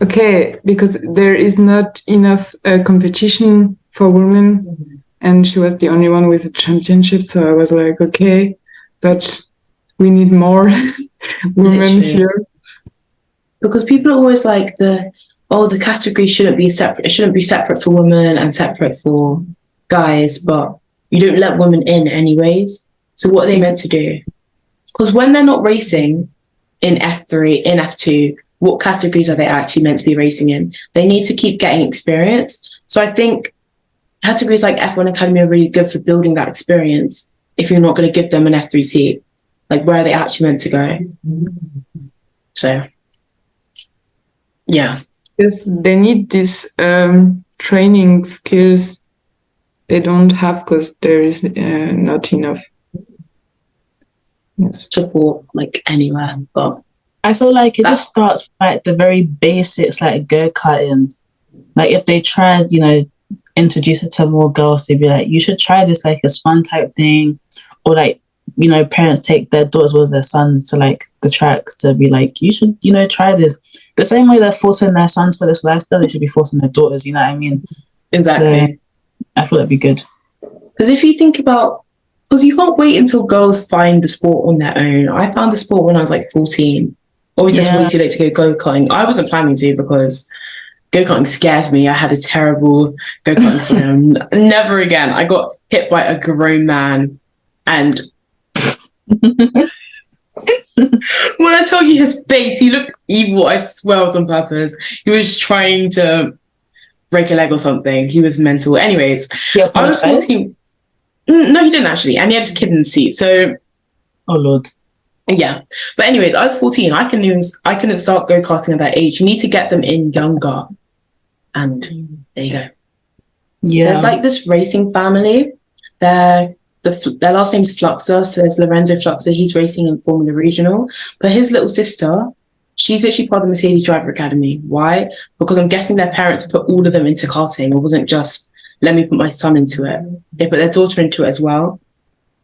Speaker 3: okay, because there is not enough competition for women, and she was the only one with a championship, so I was like, okay, but we need more women here.
Speaker 1: Because people are always like the category shouldn't be separate. It shouldn't be separate for women and separate for guys, but you don't let women in anyways. So what are they meant to do? Because when they're not racing in F3, in F2, what categories are they actually meant to be racing in? They need to keep getting experience. So I think categories like F1 Academy are really good for building that experience if you're not going to give them an F3 seat. Like, where are they actually meant to go? So, yeah.
Speaker 3: Yes, they need these training skills they don't have because there is not enough
Speaker 1: support, like, anywhere. But
Speaker 2: I feel like it just starts with, like, the very basics, like go-karting. Like, if they tried, introduce it to more girls, they'd be like, you should try this, like, it's fun type thing. Or, like, parents take their daughters with their sons to, like, the tracks to be like, you should, try this. The same way they're forcing their sons for this lifestyle, they should be forcing their daughters, you know what I mean?
Speaker 1: Exactly.
Speaker 2: So, I feel that'd be good.
Speaker 1: Because if you think about, because you can't wait until girls find the sport on their own. I found the sport when I was like 14. Obviously, it's way too late to go go-karting. I wasn't planning to because go-karting scares me. I had a terrible go-karting swim. Never again. I got hit by a grown man, and when I tell you his face, he looked evil. I swear it was on purpose. He was trying to break a leg or something. He was mental. Anyways, I was 14. No, he didn't actually. And he had his kid in the seat. So,
Speaker 2: oh Lord.
Speaker 1: Yeah. But anyways, I was 14. I couldn't start go-karting at that age. You need to get them in younger. And there you go.
Speaker 2: Yeah.
Speaker 1: There's like this racing family. Their last name's Fluxer. So there's Lorenzo Fluxer. He's racing in Formula Regional. But his little sister, she's actually part of the Mercedes Driver Academy. Why? Because I'm guessing their parents put all of them into karting. It wasn't just, let me put my son into it. They put their daughter into it as well.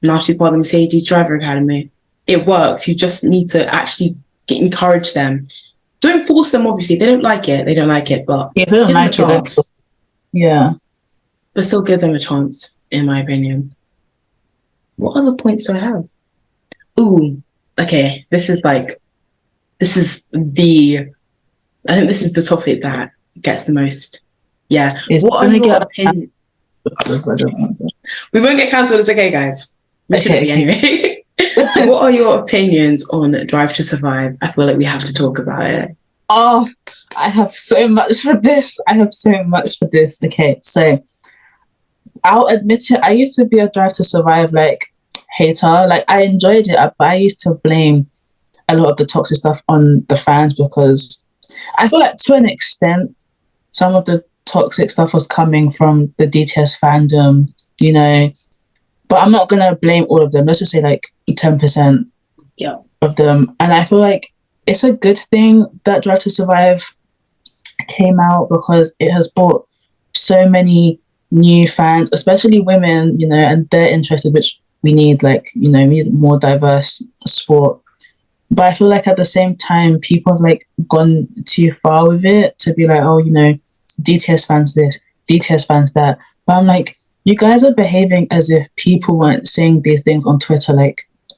Speaker 1: Now she's part of the Mercedes Driver Academy. It works. You just need to actually encourage them. Don't force them, obviously. They don't like it. But
Speaker 2: yeah, they don't like it. Yeah.
Speaker 1: But still give them a chance, in my opinion. What other points do I have? Ooh, okay. I think this is the topic that gets the most. Yeah. What are your opinions? We won't get cancelled. It's okay, guys. We shouldn't be anyway. What are your opinions on Drive to Survive? I feel like we have to talk about it.
Speaker 2: Oh, I have so much for this. Okay, so I'll admit it. I used to be a Drive to Survive hater. Like, I enjoyed it, but I used to blame a lot of the toxic stuff on the fans because I feel like to an extent, some of the toxic stuff was coming from the DTS fandom, But I'm not going to blame all of them. Let's just say 10% of them. And I feel like it's a good thing that Drive to Survive came out because it has brought so many new fans, especially women, and they're interested, which we need, we need more diverse sport. But I feel like at the same time, people have gone too far with it to be like, oh, DTS fans this, DTS fans that. But I'm like, you guys are behaving as if people weren't saying these things on Twitter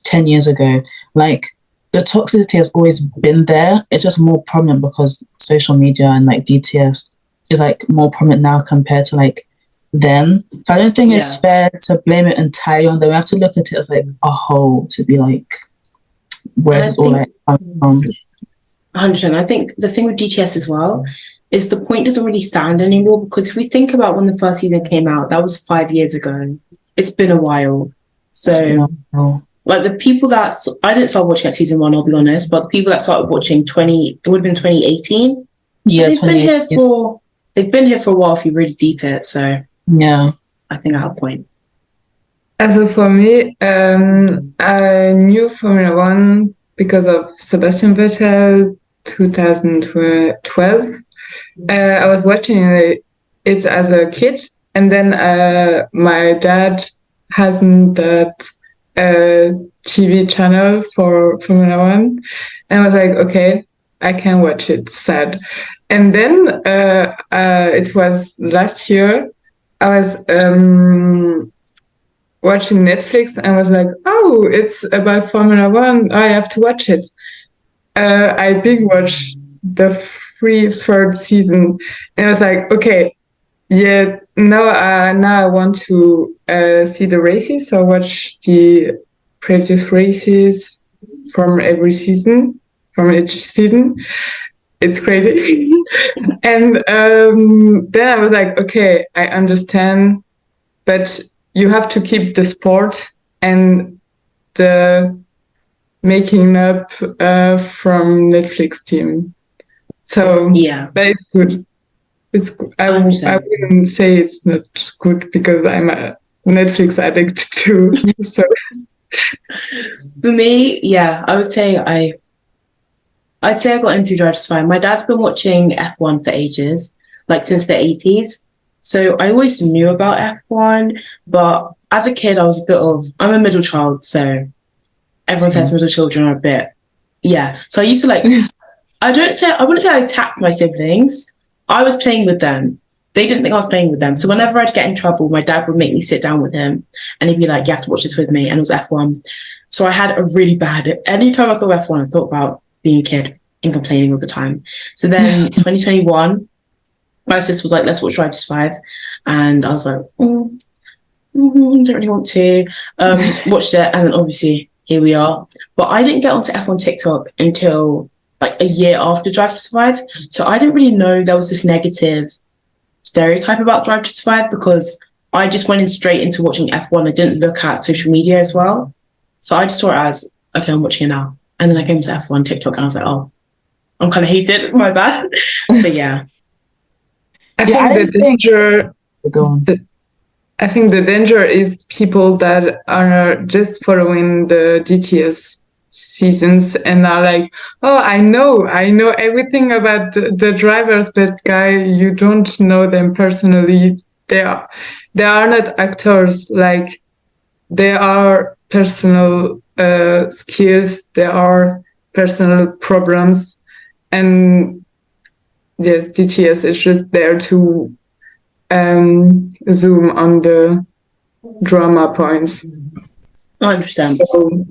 Speaker 2: 10 years ago. The toxicity has always been there. It's just more prominent because social media and DTS is more prominent now compared to then. So I don't think it's
Speaker 1: Yeah.
Speaker 2: fair to blame it entirely on them. We have to look at it as like a whole to be like, where's this all like coming from?
Speaker 1: 100%. I think the thing with DTS as well is the point doesn't really stand anymore, because if we think about when the first season came out, that was 5 years ago. It's been a while. So, like the people that I didn't start watching at season 1, I'll be honest, but the people that started watching it would have been 2018.
Speaker 2: Yeah,
Speaker 1: they've been here for a while if you really deep it. So
Speaker 2: yeah,
Speaker 1: I think I have a point.
Speaker 3: As for me, I knew Formula One because of Sebastian Vettel, 2012. I was watching it as a kid, and then my dad hasn't that TV channel for Formula One, and I was like, okay, I can watch it. Sad. And then it was last year. I was watching Netflix and was like, oh, it's about Formula One. I have to watch it. I big watched the third season, and I was like, okay, yeah, now I want to see the races. So watch the previous races from every season, from each season. It's crazy. And then I was like, okay, I understand, but you have to keep the sport and the making up from Netflix team. So
Speaker 1: Yeah,
Speaker 3: but it's good. It's good. I wouldn't say it's not good because I'm a Netflix addict too. So
Speaker 1: for me, yeah, I'd say I got into Drive to Survive. My dad's been watching F1 for ages, like since the 80s. So I always knew about F1, but as a kid, I'm a middle child, so everyone says middle children are a bit, yeah. So I used to like, I wouldn't say I attacked my siblings. I was playing with them. They didn't think I was playing with them. So whenever I'd get in trouble, my dad would make me sit down with him and he'd be like, you have to watch this with me. And it was F1. So I had a really bad, anytime I thought F1, I thought about being a kid and complaining all the time. So then 2021, my sister was like, let's watch Drive to Survive. And I was like, don't really want to. Watched it, and then obviously here we are. But I didn't get onto F1 TikTok until like a year after Drive to Survive. So I didn't really know there was this negative stereotype about Drive to Survive, because I just went in straight into watching F1. I didn't look at social media as well. So I just saw it as, okay, I'm watching it now. And then I came to F1 TikTok and I was like, oh, I'm kind of hated, my bad. But yeah.
Speaker 3: I think the danger is people that are just following the DTS seasons and are like, oh, I know everything about the drivers, but guy, you don't know them personally. They are not actors. Like, they are personal skills. There are personal problems, and yes, DTS is just there to zoom on the drama points.
Speaker 1: 100%.
Speaker 3: So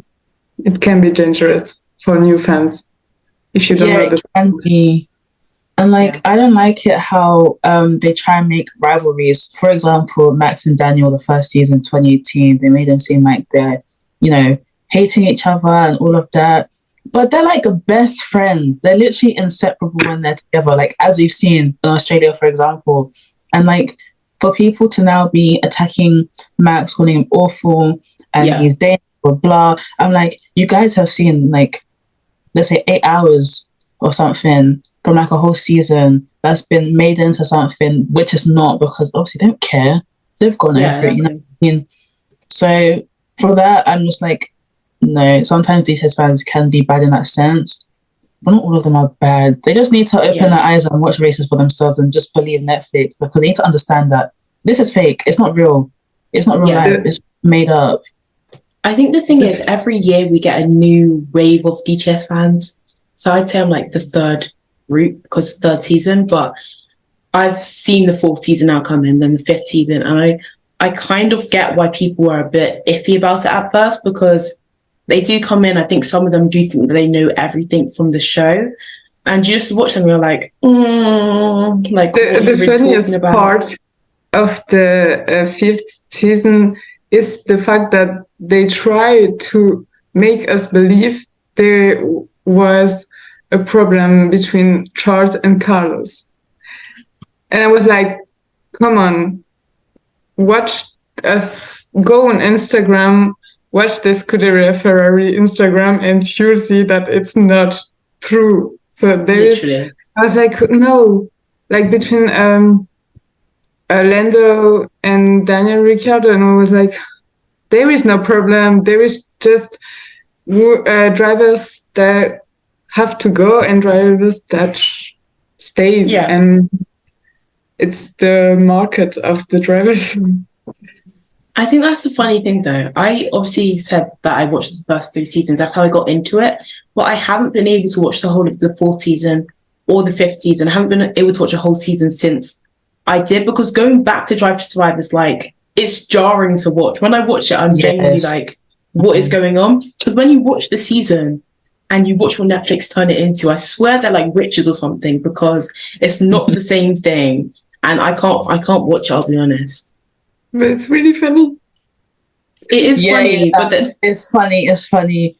Speaker 3: it can be dangerous for new fans if you don't know the.
Speaker 2: It can be. And I don't like it how they try and make rivalries. For example, Max and Daniel, the first season, 2018, they made them seem like they're, hating each other and all of that. But they're like best friends. They're literally inseparable when they're together, like as we've seen in Australia, for example. And for people to now be attacking Max, calling him awful, and he's dating or blah, I'm like, you guys have seen let's say 8 hours or something from a whole season that's been made into something which is not, because obviously they don't care. They've gone over it, you know what I mean? So for that, I'm just like, no, sometimes DTS fans can be bad in that sense, but not all of them are bad. They just need to open their eyes and watch races for themselves and just believe Netflix, because they need to understand that this is fake. It's not real. It's not real life. It's made up.
Speaker 1: I think the thing is, every year we get a new wave of DTS fans. So I'd say I'm like the third group, because third season, but I've seen the fourth season now come in, then the fifth season, and I kind of get why people were a bit iffy about it at first, because they do come in. I think some of them do think that they know everything from the show, and you just watch them and you're like,
Speaker 3: the funniest part of the fifth season is the fact that they try to make us believe there was a problem between Charles and Carlos. And I was like, come on, watch us, go on Instagram, watch the Scuderia Ferrari Instagram, and you'll see that it's not true. So there is, I was like, no, like between Lando and Daniel Ricciardo, and I was like, there is no problem. There is just drivers that have to go and drivers that stays.
Speaker 1: Yeah.
Speaker 3: And it's the market of the drivers.
Speaker 1: I think that's the funny thing, though. I obviously said that I watched the first 3 seasons. That's how I got into it. But I haven't been able to watch the whole of the 4th season or the 5th season. I haven't been able to watch a whole season since I did, because going back to Drive to Survive is like, it's jarring to watch. When I watch it, I'm genuinely like, what is going on? Because when you watch the season and you watch what Netflix turn it into, I swear they're like riches or something, because it's not the same thing. And I can't watch it, I'll be honest.
Speaker 3: But it's really funny.
Speaker 1: It is funny, but then
Speaker 2: it's funny.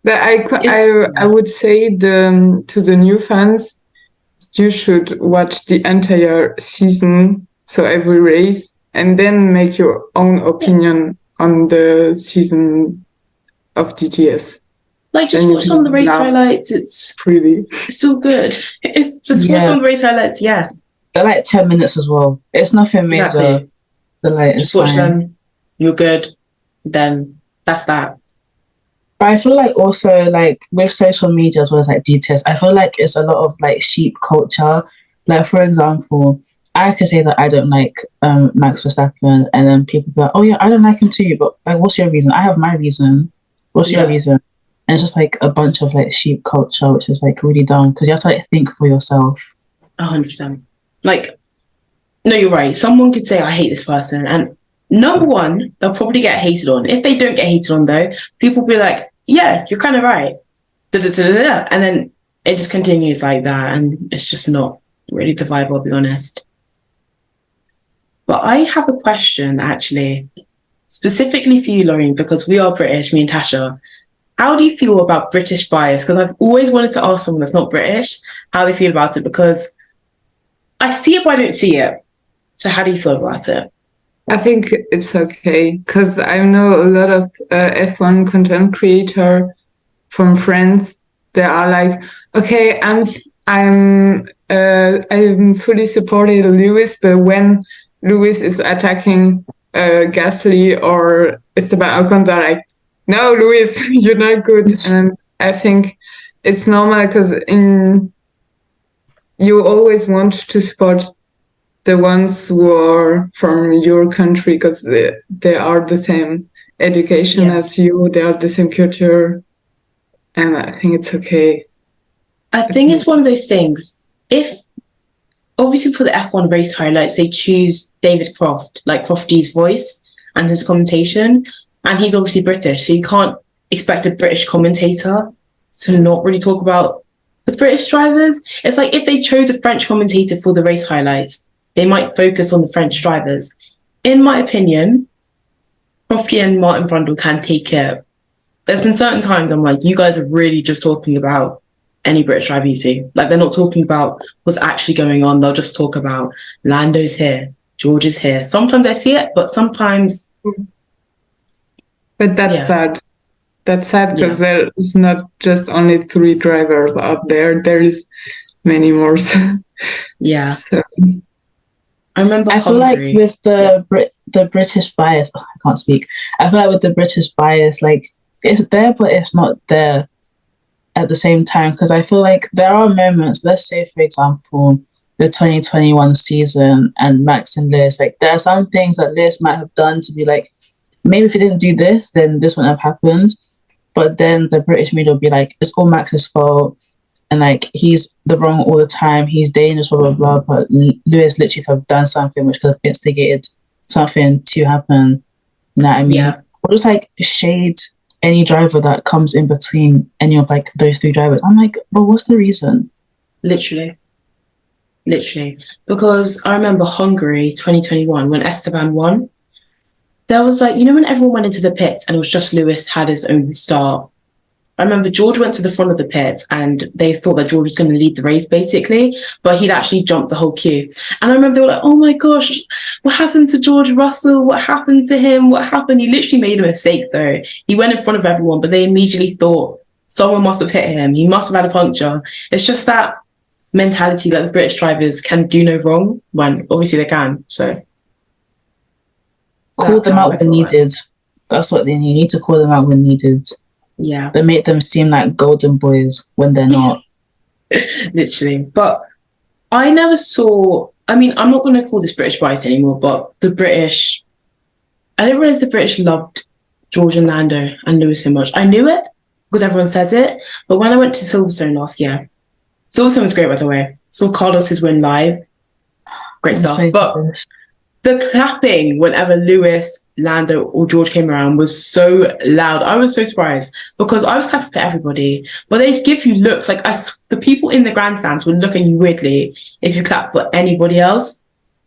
Speaker 3: But I would say to the new fans, you should watch the entire season, so every race, and then make your own opinion on the season of DTS.
Speaker 1: Like, just watch some of the race highlights. It's still good. It's just watch some of the race highlights. Yeah,
Speaker 2: they're like 10 minutes as well. It's nothing major.
Speaker 1: Exactly.
Speaker 2: Like,
Speaker 1: just watch them. You're good. Then that's that.
Speaker 2: But I feel like also, like, with social media as well as like DTS, I feel like it's a lot of like sheep culture. Like, for example, I could say that I don't like Max Verstappen, and then people be like, oh yeah, I don't like him too, but like, what's your reason? I have my reason. What's your reason? And it's just like a bunch of like sheep culture, which is like really dumb, because you have to like think for yourself.
Speaker 1: 100%. Like, no, you're right. Someone could say, I hate this person, and number one, they'll probably get hated on. If they don't get hated on, though, people will be like, yeah, you're kind of right. Da-da-da-da-da. And then it just continues like that, and it's just not really the vibe, I'll be honest. But I have a question, actually, specifically for you, Laurine, because we are British, me and Tasha. How do you feel about British bias? Because I've always wanted to ask someone that's not British how they feel about it, because I see it, but I don't see it. So how do you feel about it?
Speaker 3: I think it's okay, because I know a lot of F1 content creator from France. They are like, okay, I'm fully supported Lewis, but when Lewis is attacking Gasly or Esteban Ocon, they're like, no, Lewis, you're not good. And I think it's normal, because you always want to support the ones who are from your country, because they are the same education as you, they are the same culture, and I think it's okay.
Speaker 1: I think it's one of those things. If, obviously for the F1 race highlights, they choose David Croft, like Crofty's voice and his commentation, and he's obviously British, so you can't expect a British commentator to not really talk about the British drivers. It's like if they chose a French commentator for the race highlights, they might focus on the French drivers. In my opinion, Crofty and Martin Brundle can take it. There's been certain times I'm like, you guys are really just talking about any British driver you see. Like, they're not talking about what's actually going on. They'll just talk about Lando's here, George is here. Sometimes I see it, but sometimes...
Speaker 3: But that's sad. That's sad, because there's not just only 3 drivers out there. There is many more.
Speaker 1: Yeah.
Speaker 3: So.
Speaker 1: I remember
Speaker 2: I feel like with the British bias, I can't speak. I feel like with the British bias, like, it's there, but it's not there at the same time. Because I feel like there are moments, let's say, for example, the 2021 season and Max and Liz, like, there are some things that Liz might have done to be like, maybe if he didn't do this, then this wouldn't have happened. But then the British media will be like, it's all Max's fault. And like, he's the wrong all the time. He's dangerous, blah, blah, blah. But Lewis literally could have done something which could have instigated something to happen. You know what I mean?
Speaker 1: Yeah.
Speaker 2: Or just like shade any driver that comes in between any of like those 3 drivers. I'm like, well, what's the reason?
Speaker 1: Literally. Literally. Because I remember Hungary 2021 when Esteban won. There was like, when everyone went into the pits and it was just Lewis had his own start. I remember George went to the front of the pits and they thought that George was going to lead the race basically, but he'd actually jumped the whole queue. And I remember they were like, oh my gosh, what happened to George Russell? What happened to him? What happened? He literally made a mistake though. He went in front of everyone, but they immediately thought someone must have hit him. He must have had a puncture. It's just that mentality that the British drivers can do no wrong when obviously they can. So
Speaker 2: call them out when needed. That's what they need. You need to call them out when needed.
Speaker 1: Yeah.
Speaker 2: They make them seem like golden boys when they're not.
Speaker 1: Literally. But I never saw, I'm not going to call this British bias anymore, but I didn't realize the British loved George and Lando and Lewis so much. I knew it because everyone says it, but when I went to Silverstone last year, Silverstone was great, by the way. Saw Carlos's win live. Great stuff. But the clapping whenever Lewis, Lando, or George came around was so loud. I was so surprised because I was clapping for everybody, but they'd give you looks like the people in the grandstands would look at you weirdly if you clapped for anybody else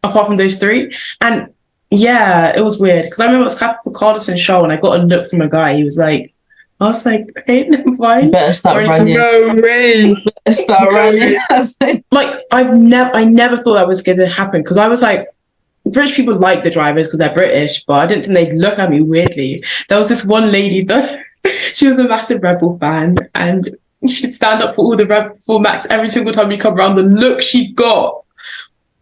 Speaker 1: apart from those three. And yeah, it was weird because I remember I was clapping for Carlos and Shaw and I got a look from a guy. He was like, I was like, okay, never mind.
Speaker 2: You better start running.
Speaker 3: No way.
Speaker 2: Start running.
Speaker 1: Like I never thought that was going to happen because I was like, British people like the drivers because they're British, but I didn't think they'd look at me weirdly. There was this one lady that she was a massive Red Bull fan, and she'd stand up for Max every single time we come around. The look she got.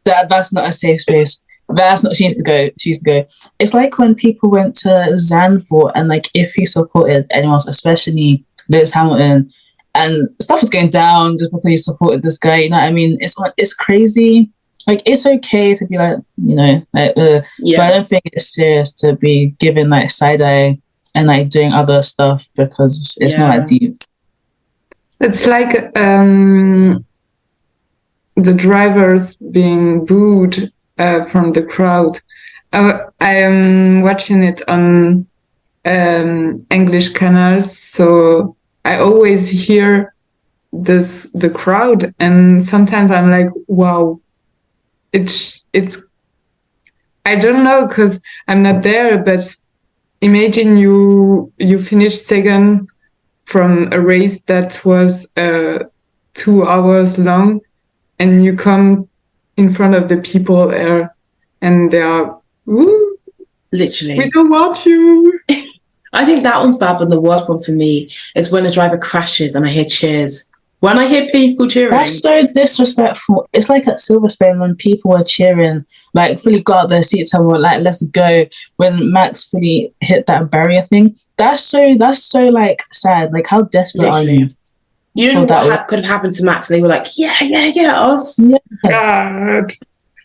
Speaker 2: That's not a safe space. That's not. She needs to go. She needs to go. It's like when people went to Zandvoort and like if you supported anyone else, especially Lewis Hamilton, and stuff was going down just because you supported this guy. You know what I mean? It's crazy. Like it's okay to be like, but I don't think it's serious to be given like side eye and like doing other stuff because it's not that deep.
Speaker 3: It's like the drivers being booed from the crowd. I am watching it on English canals, so I always hear the crowd, and sometimes I'm like, wow. It's I don't know because I'm not there, but imagine you finished second from a race that was 2 hours long, and you come in front of the people there, and they are, woo,
Speaker 1: literally,
Speaker 3: we don't want you.
Speaker 1: I think that one's bad, but the worst one for me is when a driver crashes and I hear cheers. When I hear people cheering,
Speaker 2: that's so disrespectful. It's like at Silverstone when people were cheering, like fully got out their seats and were like, "Let's go!" When Max fully hit that barrier thing, that's so like sad. Like, how desperate are you?
Speaker 1: You know what could have happened to Max? They were like, "Yeah."
Speaker 3: God.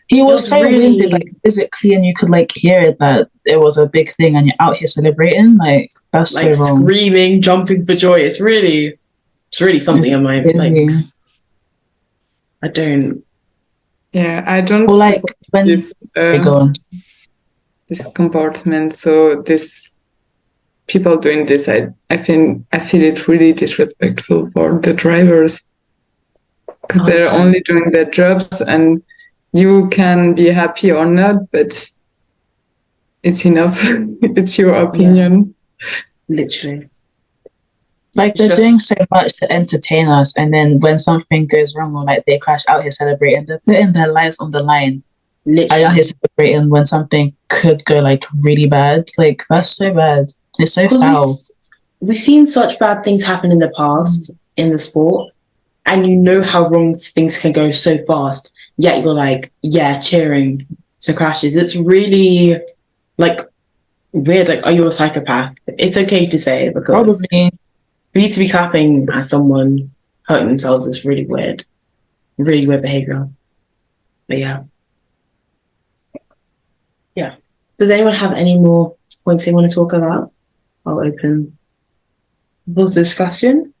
Speaker 2: He was so winded, like physically, and you could like hear it that it was a big thing, and you're out here celebrating. Like that's like so wrong.
Speaker 1: Screaming, jumping for joy. It's really something in my like. I don't.
Speaker 3: Yeah, I don't.
Speaker 2: Or like when
Speaker 3: this,
Speaker 2: go on.
Speaker 3: This comportment. So this people doing this, I feel it really disrespectful for the drivers because they're only doing their jobs, and you can be happy or not, but it's enough. It's your opinion.
Speaker 1: Yeah. Literally.
Speaker 2: Like they're doing so much to entertain us, and then when something goes wrong or like they crash out here celebrating, they're putting their lives on the line. Literally. Out here celebrating when something could go like really bad. Like that's so bad. It's so foul.
Speaker 1: We've seen such bad things happen in the past in the sport, and you know how wrong things can go so fast. Yet you're like, cheering to crashes. It's really like weird. Like, are you a psychopath? It's okay to say because
Speaker 2: probably.
Speaker 1: For you to be clapping at someone hurting themselves is really weird behavior. But yeah. Does anyone have any more points they want to talk about? I'll open the discussion.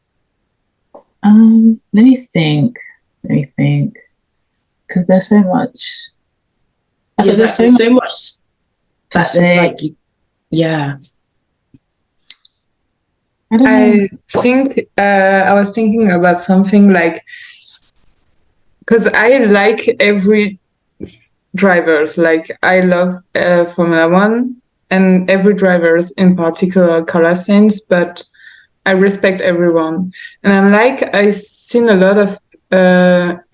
Speaker 2: Let me think. Because there's so much.
Speaker 1: There's so much that there's like, yeah.
Speaker 3: I think I was thinking about something like because I like every drivers. Like I love Formula One and every drivers, in particular Carlos Sainz, but I respect everyone. And I'm like, I've seen a lot of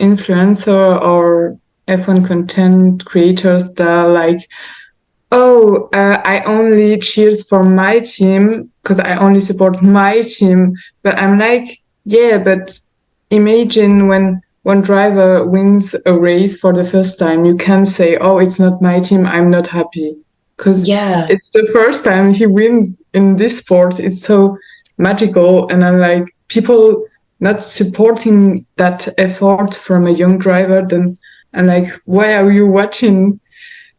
Speaker 3: influencer or F1 content creators that are like, oh, I only cheers for my team because I only support my team. But I'm like, yeah, but imagine when one driver wins a race for the first time, you can say, oh, it's not my team, I'm not happy. Because
Speaker 1: Yeah,
Speaker 3: it's the first time he wins in this sport. It's so magical. And I'm like, people not supporting that effort from a young driver, then I'm like, why are you watching?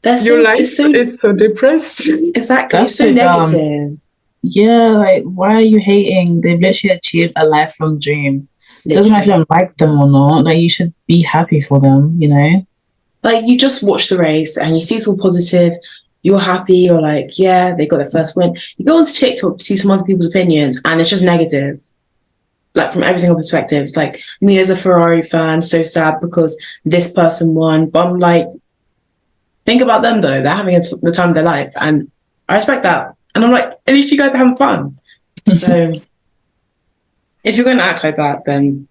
Speaker 3: Your life is so depressed.
Speaker 1: exactly,
Speaker 2: That's
Speaker 1: it's so
Speaker 2: so dumb.
Speaker 1: negative.
Speaker 2: Yeah, like why are you hating? They've literally achieved a lifelong dream. Doesn't matter if you
Speaker 1: Literally.
Speaker 2: don't like them or not. Like you should be happy for them, you know?
Speaker 1: Like you just watch the race and you see it's all positive, you're happy, you're like, yeah, they got their first win. You go onto TikTok to see some other people's opinions and it's just negative. Like from every single perspective. It's like me as a Ferrari fan, so sad because this person won. But I'm like, think about them though. They're having the time of their life. And I respect that. And I'm like, at least you guys are having fun. So if you're going to act like that, then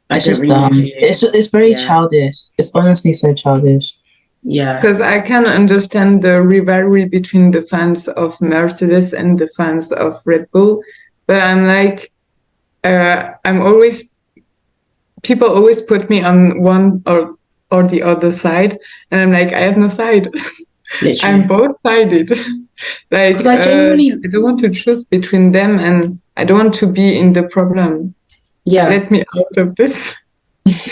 Speaker 1: I
Speaker 2: It's
Speaker 1: don't
Speaker 2: just
Speaker 1: really know
Speaker 2: dumb.
Speaker 1: for you.
Speaker 2: It's very
Speaker 1: Yeah.
Speaker 2: childish. It's honestly so childish.
Speaker 1: Yeah.
Speaker 3: Because I can understand the rivalry between the fans of Mercedes and the fans of Red Bull, but I'm like, I'm always, people always put me on one or the other side, and I'm like, I have no side.
Speaker 1: Literally.
Speaker 3: I'm both sided. Like,
Speaker 1: 'Cause I genuinely-
Speaker 3: I don't want to choose between them, and I don't want to be in the problem.
Speaker 1: Yeah.
Speaker 3: Let me out of this.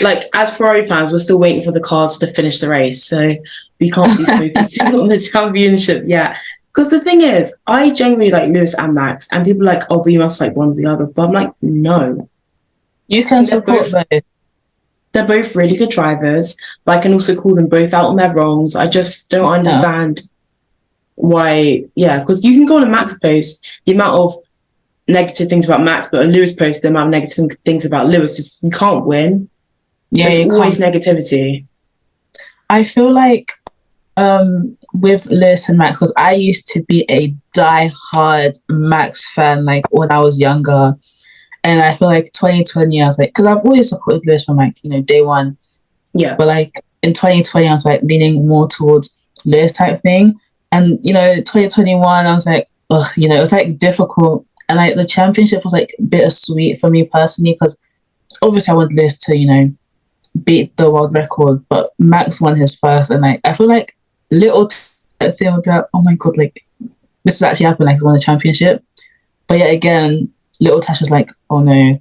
Speaker 1: Like as Ferrari fans, we're still waiting for the cars to finish the race, so we can't be focusing on the championship yet. Because the thing is, I genuinely like Lewis and Max, and people are like, oh, we must like one or the other. But I'm like, no,
Speaker 2: You can support both.
Speaker 1: they're both really good drivers, but I can also call them both out on their wrongs. I just don't understand why. Yeah, because you can go on a Max post, the amount of negative things about Max, but a Lewis post, the amount of negative things about Lewis, is you can't win.
Speaker 2: Yeah,
Speaker 1: There's always negativity.
Speaker 2: I feel like with Lewis and Max, because I used to be a die-hard Max fan, like when I was younger. And I feel like 2020, I was like, because I've always supported Lewis from like, you know, day one.
Speaker 1: Yeah.
Speaker 2: But like in 2020, I was like leaning more towards Lewis type thing. And, you know, 2021, I was like, ugh, you know, it was like difficult. And like the championship was like bittersweet for me personally, because obviously I wanted Lewis to, you know, beat the world record, but Max won his first. And like, I feel like little thing would be like, oh my God, like this has actually happened, like he won the championship. But yet again, little Tasha's like, oh no,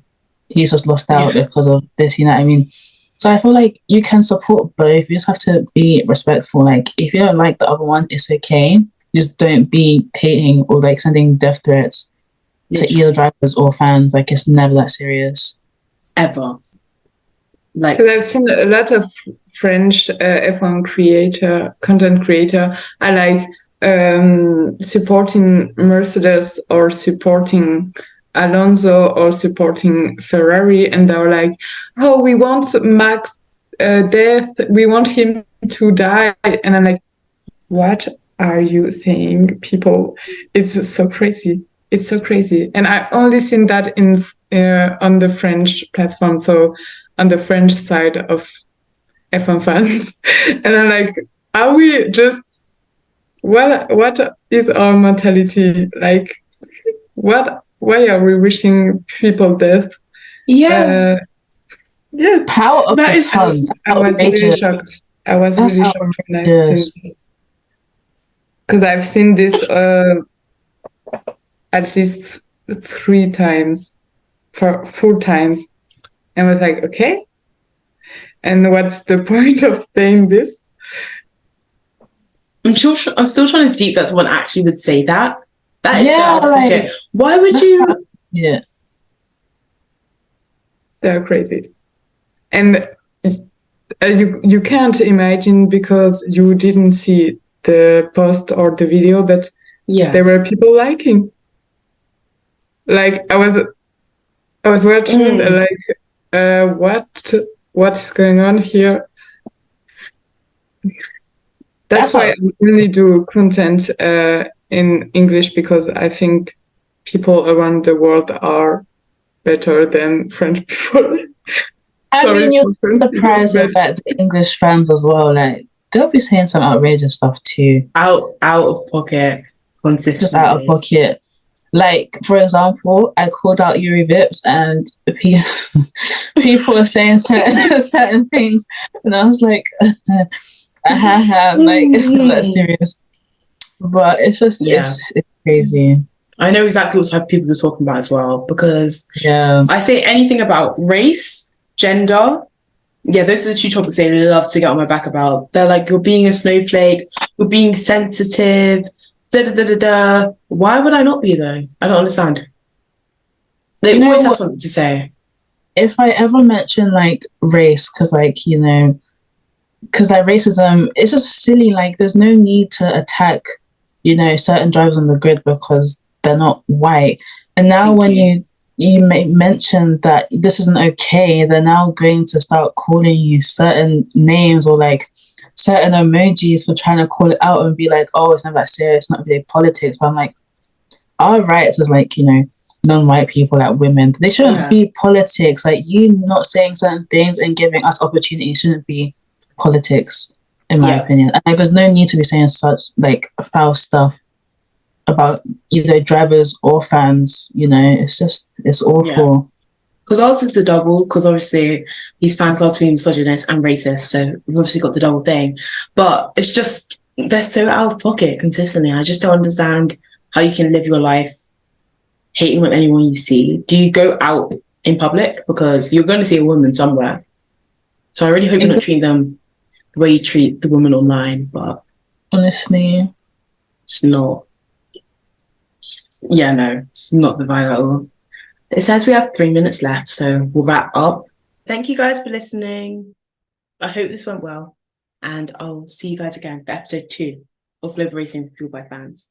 Speaker 2: he's just lost out because of this, you know what I mean? So I feel like you can support both. You just have to be respectful. Like if you don't like the other one, it's okay. Just don't be hating or like sending death threats to either drivers or fans. Like it's never that serious.
Speaker 1: Ever. Like,
Speaker 3: because I've seen a lot of French F1 content creator, I like supporting Mercedes or supporting Alonso or supporting Ferrari, and they're like, oh, we want Max death, we want him to die. And I'm like, what are you saying, people? It's so crazy. It's so crazy. And I only seen that in on the French platform, so on the French side of F1 fans. And I'm like, are we just, what is our mentality? Like, why are we wishing people death?
Speaker 1: yeah.
Speaker 2: Yeah. Power of
Speaker 1: that
Speaker 2: the tongue.
Speaker 3: I was really shocked. I was really shocked when I've seen this. Because I've seen this at least 3 times, 4 times. And was like, okay. And what's the point of saying this?
Speaker 1: I'm still trying to deep that someone actually would say that. That is so out of pocket. Why would you?
Speaker 2: Yeah.
Speaker 3: They're crazy. And you can't imagine because you didn't see the post or the video, but there were people liking. Like I was watching like what's going on here. That's why I really do content in English, because I think people around the world are better than French people.
Speaker 2: I mean, you're surprised of like the English fans as well. Like they'll be saying some outrageous stuff too.
Speaker 1: Out of pocket, consistently.
Speaker 2: Just out of pocket. Like, for example, I called out Yuri Vips and people were saying certain things, and I was like, like it's not that serious. But it's just it's crazy.
Speaker 1: I know exactly what type of people you're talking about as well, because I say anything about race, gender. Yeah, those are the two topics they love to get on my back about. They're like, you're being a snowflake, you're being sensitive, da-da-da-da-da. Why would I not be, though? I don't understand. They always have something to say.
Speaker 2: If I ever mention, like, race, because, like, you know, because, like, racism, it's just silly. Like, there's no need to attack, you know, certain drivers on the grid because they're not white. And now you may mention that this isn't okay, they're now going to start calling you certain names or like certain emojis for trying to call it out and be like, oh, it's not that serious, it's not really politics. But I'm like, our rights as like, you know, non-white people, like women, they shouldn't be politics. Like you not saying certain things and giving us opportunities shouldn't be politics, in my opinion. And like, there's no need to be saying such like foul stuff about either drivers or fans, you know, it's awful.
Speaker 1: Because ours is the double, because obviously these fans love to be misogynist and racist, so we've obviously got the double thing. But it's just, they're so out of pocket consistently. I just don't understand how you can live your life hating on anyone you see. Do you go out in public? Because you're going to see a woman somewhere. So I really hope you're not treating them the way you treat the woman online, but
Speaker 2: honestly,
Speaker 1: it's not. Yeah, no, it's not the vibe at all. It says we have 3 minutes left, so we'll wrap up. Thank you guys for listening. I hope this went well, and I'll see you guys again for episode 2 of Liberating Fueled by Fans.